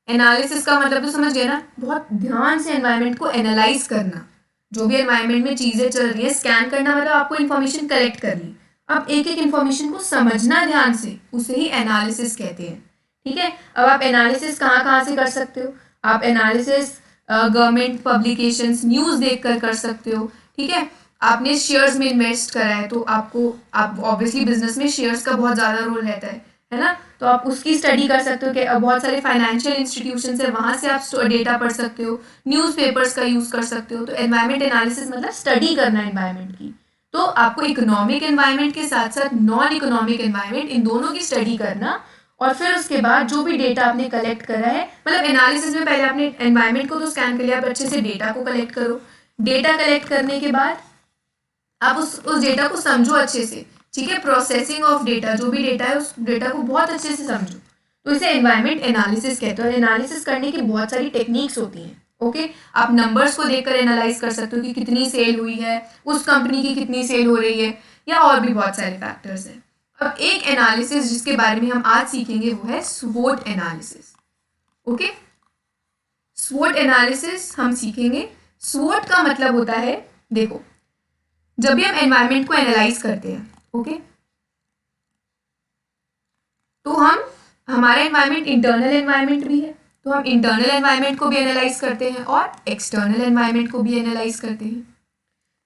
एनालिसिस का मतलब तो समझ गए ना, बहुत ध्यान से एनवायरनमेंट को एनालाइज करना। जो भी एनवायरनमेंट में चीजें चल रही है, स्कैन करना मतलब आपको इन्फॉर्मेशन कलेक्ट कर ली, अब एक एक इन्फॉर्मेशन को समझना ध्यान से, उसे ही एनालिसिस कहते हैं। ठीक है, अब आप एनालिसिस कहाँ कहाँ से कर सकते हो? आप एनालिसिस गवर्नमेंट पब्लिकेशंस, न्यूज़ देखकर कर सकते हो। ठीक है, आपने शेयर्स में इन्वेस्ट करा है तो आप ऑब्वियसली बिजनेस में शेयर्स का बहुत ज़्यादा रोल रहता है ना, तो आप उसकी स्टडी कर सकते हो कि बहुत सारे फाइनेंशियल इंस्टीट्यूशन है, वहाँ से आप डेटा पढ़ सकते हो, न्यूज़पेपर्स का यूज़ कर सकते हो। तो एनवायरनमेंट एनालिसिस मतलब स्टडी करना एनवायरनमेंट की। तो आपको इकोनॉमिक एनवायरनमेंट के साथ साथ नॉन इकोनॉमिक एनवायरनमेंट, इन दोनों की स्टडी करना, और फिर उसके बाद जो भी डेटा आपने कलेक्ट करा है, मतलब एनालिसिस में पहले आपने एनवायरनमेंट को तो स्कैन कर लिया, आप अच्छे से डेटा को कलेक्ट करो। डेटा कलेक्ट करने के बाद आप उस डेटा को समझो अच्छे से। ठीक है, प्रोसेसिंग ऑफ डेटा, जो भी डेटा है उस डेटा को बहुत अच्छे से समझो, तो इसे एनवायरनमेंट एनालिसिस कहते हैं। और एनालिसिस करने की बहुत सारी टेक्निक्स होती हैं। ओके, आप नंबर्स को देखकर एनालाइज कर सकते हो कि कितनी सेल हुई है, उस कंपनी की कितनी सेल हो रही है, या और भी बहुत सारे फैक्टर्स हैं। अब एक एनालिसिस जिसके बारे में हम आज सीखेंगे वो है स्वोट एनालिसिस। ओके, स्वोट एनालिसिस हम सीखेंगे। स्वोट का मतलब होता है, देखो जब भी हम एनवायरनमेंट को एनालाइज करते हैं, ओके, तो हमारा एनवायरनमेंट इंटरनल एनवायरनमेंट भी है, तो हम इंटरनल एनवायरनमेंट को भी एनालाइज करते हैं और एक्सटर्नल एनवायरनमेंट को भी एनालाइज करते हैं।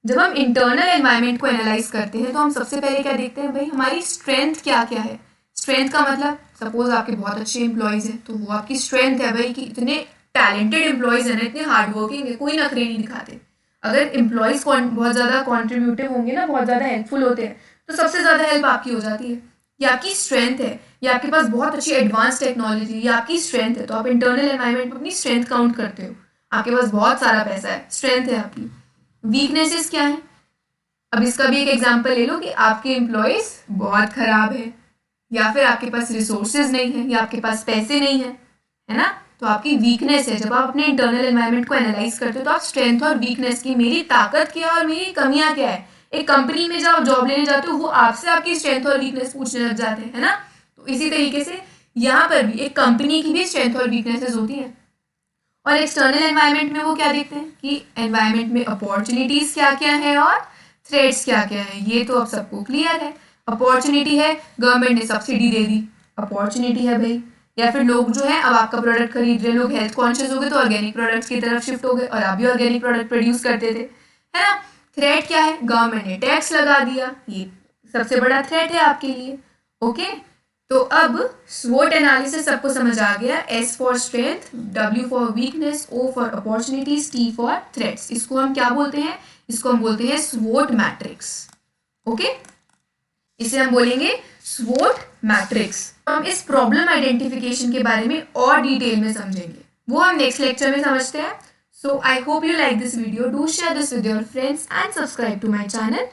जब हम इंटरनल एनवायरनमेंट को एनालाइज करते हैं तो हम सबसे पहले क्या देखते हैं, भाई हमारी स्ट्रेंथ क्या क्या है। स्ट्रेंथ का मतलब, सपोज आपके बहुत अच्छे एम्प्लॉयज हैं तो वो आपकी स्ट्रेंथ है भाई कि इतने टैलेंटेड एम्प्लॉयज हैं ना, इतने हार्डवर्किंग है, कोई नखरे नहीं दिखाते। अगर एम्प्लॉयज बहुत ज़्यादा कॉन्ट्रीब्यूटिव होंगे ना, बहुत ज़्यादा हेल्पफुल होते हैं, तो सबसे ज़्यादा हेल्प आपकी हो जाती है। ये आपकी स्ट्रेंथ है, या आपके पास बहुत अच्छी एडवांस टेक्नोलॉजी, या आपकी स्ट्रेंथ है। तो आप इंटरनल एनवायरनमेंट में अपनी स्ट्रेंथ काउंट करते हो। आपके पास बहुत सारा पैसा है, स्ट्रेंथ है आपकी। वीकनेसेस क्या है, अब इसका भी एक एग्जांपल ले लो कि आपके एम्प्लॉयज बहुत खराब है, या फिर आपके पास रिसोर्सेज नहीं है, या आपके पास पैसे नहीं है ना, तो आपकी वीकनेस है। जब आप अपने इंटरनल एनवायरनमेंट को एनालाइज करते हो तो आप स्ट्रेंथ और वीकनेस की, मेरी ताकत क्या है और मेरी कमियां क्या है। एक कंपनी में जब आप जॉब लेने जाते हो वो आपसे आपकी स्ट्रेंथ और वीकनेस पूछने लग जाते हैं, है ना। तो इसी तरीके से यहाँ पर भी एक कंपनी की भी स्ट्रेंथ और वीकनेसेस होती हैं। और एक्सटर्नल एनवायरनमेंट में वो क्या देखते हैं कि एनवायरनमेंट में अपॉर्चुनिटीज क्या क्या है और थ्रेट्स क्या क्या है। ये तो अब सबको क्लियर है। अपॉर्चुनिटी है, गवर्नमेंट ने सब्सिडी दे दी, अपॉर्चुनिटी है भाई। या फिर लोग जो है अब आपका प्रोडक्ट खरीद रहे, लोग हेल्थ कॉन्शियस हो गए तो ऑर्गेनिक प्रोडक्ट्स की तरफ शिफ्ट हो गए, और आप भी ऑर्गेनिक प्रोडक्ट प्रोड्यूस करते थे, है ना। थ्रेट क्या है, गवर्नमेंट ने टैक्स लगा दिया, ये सबसे बड़ा थ्रेट है आपके लिए। ओके, तो अब स्वोट एनालिसिस सबको समझ आ गया। S for strength, W for weakness, O for opportunities, T for threats. इसको हम क्या बोलते हैं, इसको हम बोलते हैं स्वोट मैट्रिक्स। ओके, इसे हम बोलेंगे स्वोट मैट्रिक्स। हम इस प्रॉब्लम आइडेंटिफिकेशन के बारे में और डिटेल में समझेंगे, वो हम नेक्स्ट लेक्चर में समझते हैं। So I hope you like this video. Do share this with your friends and subscribe to my channel.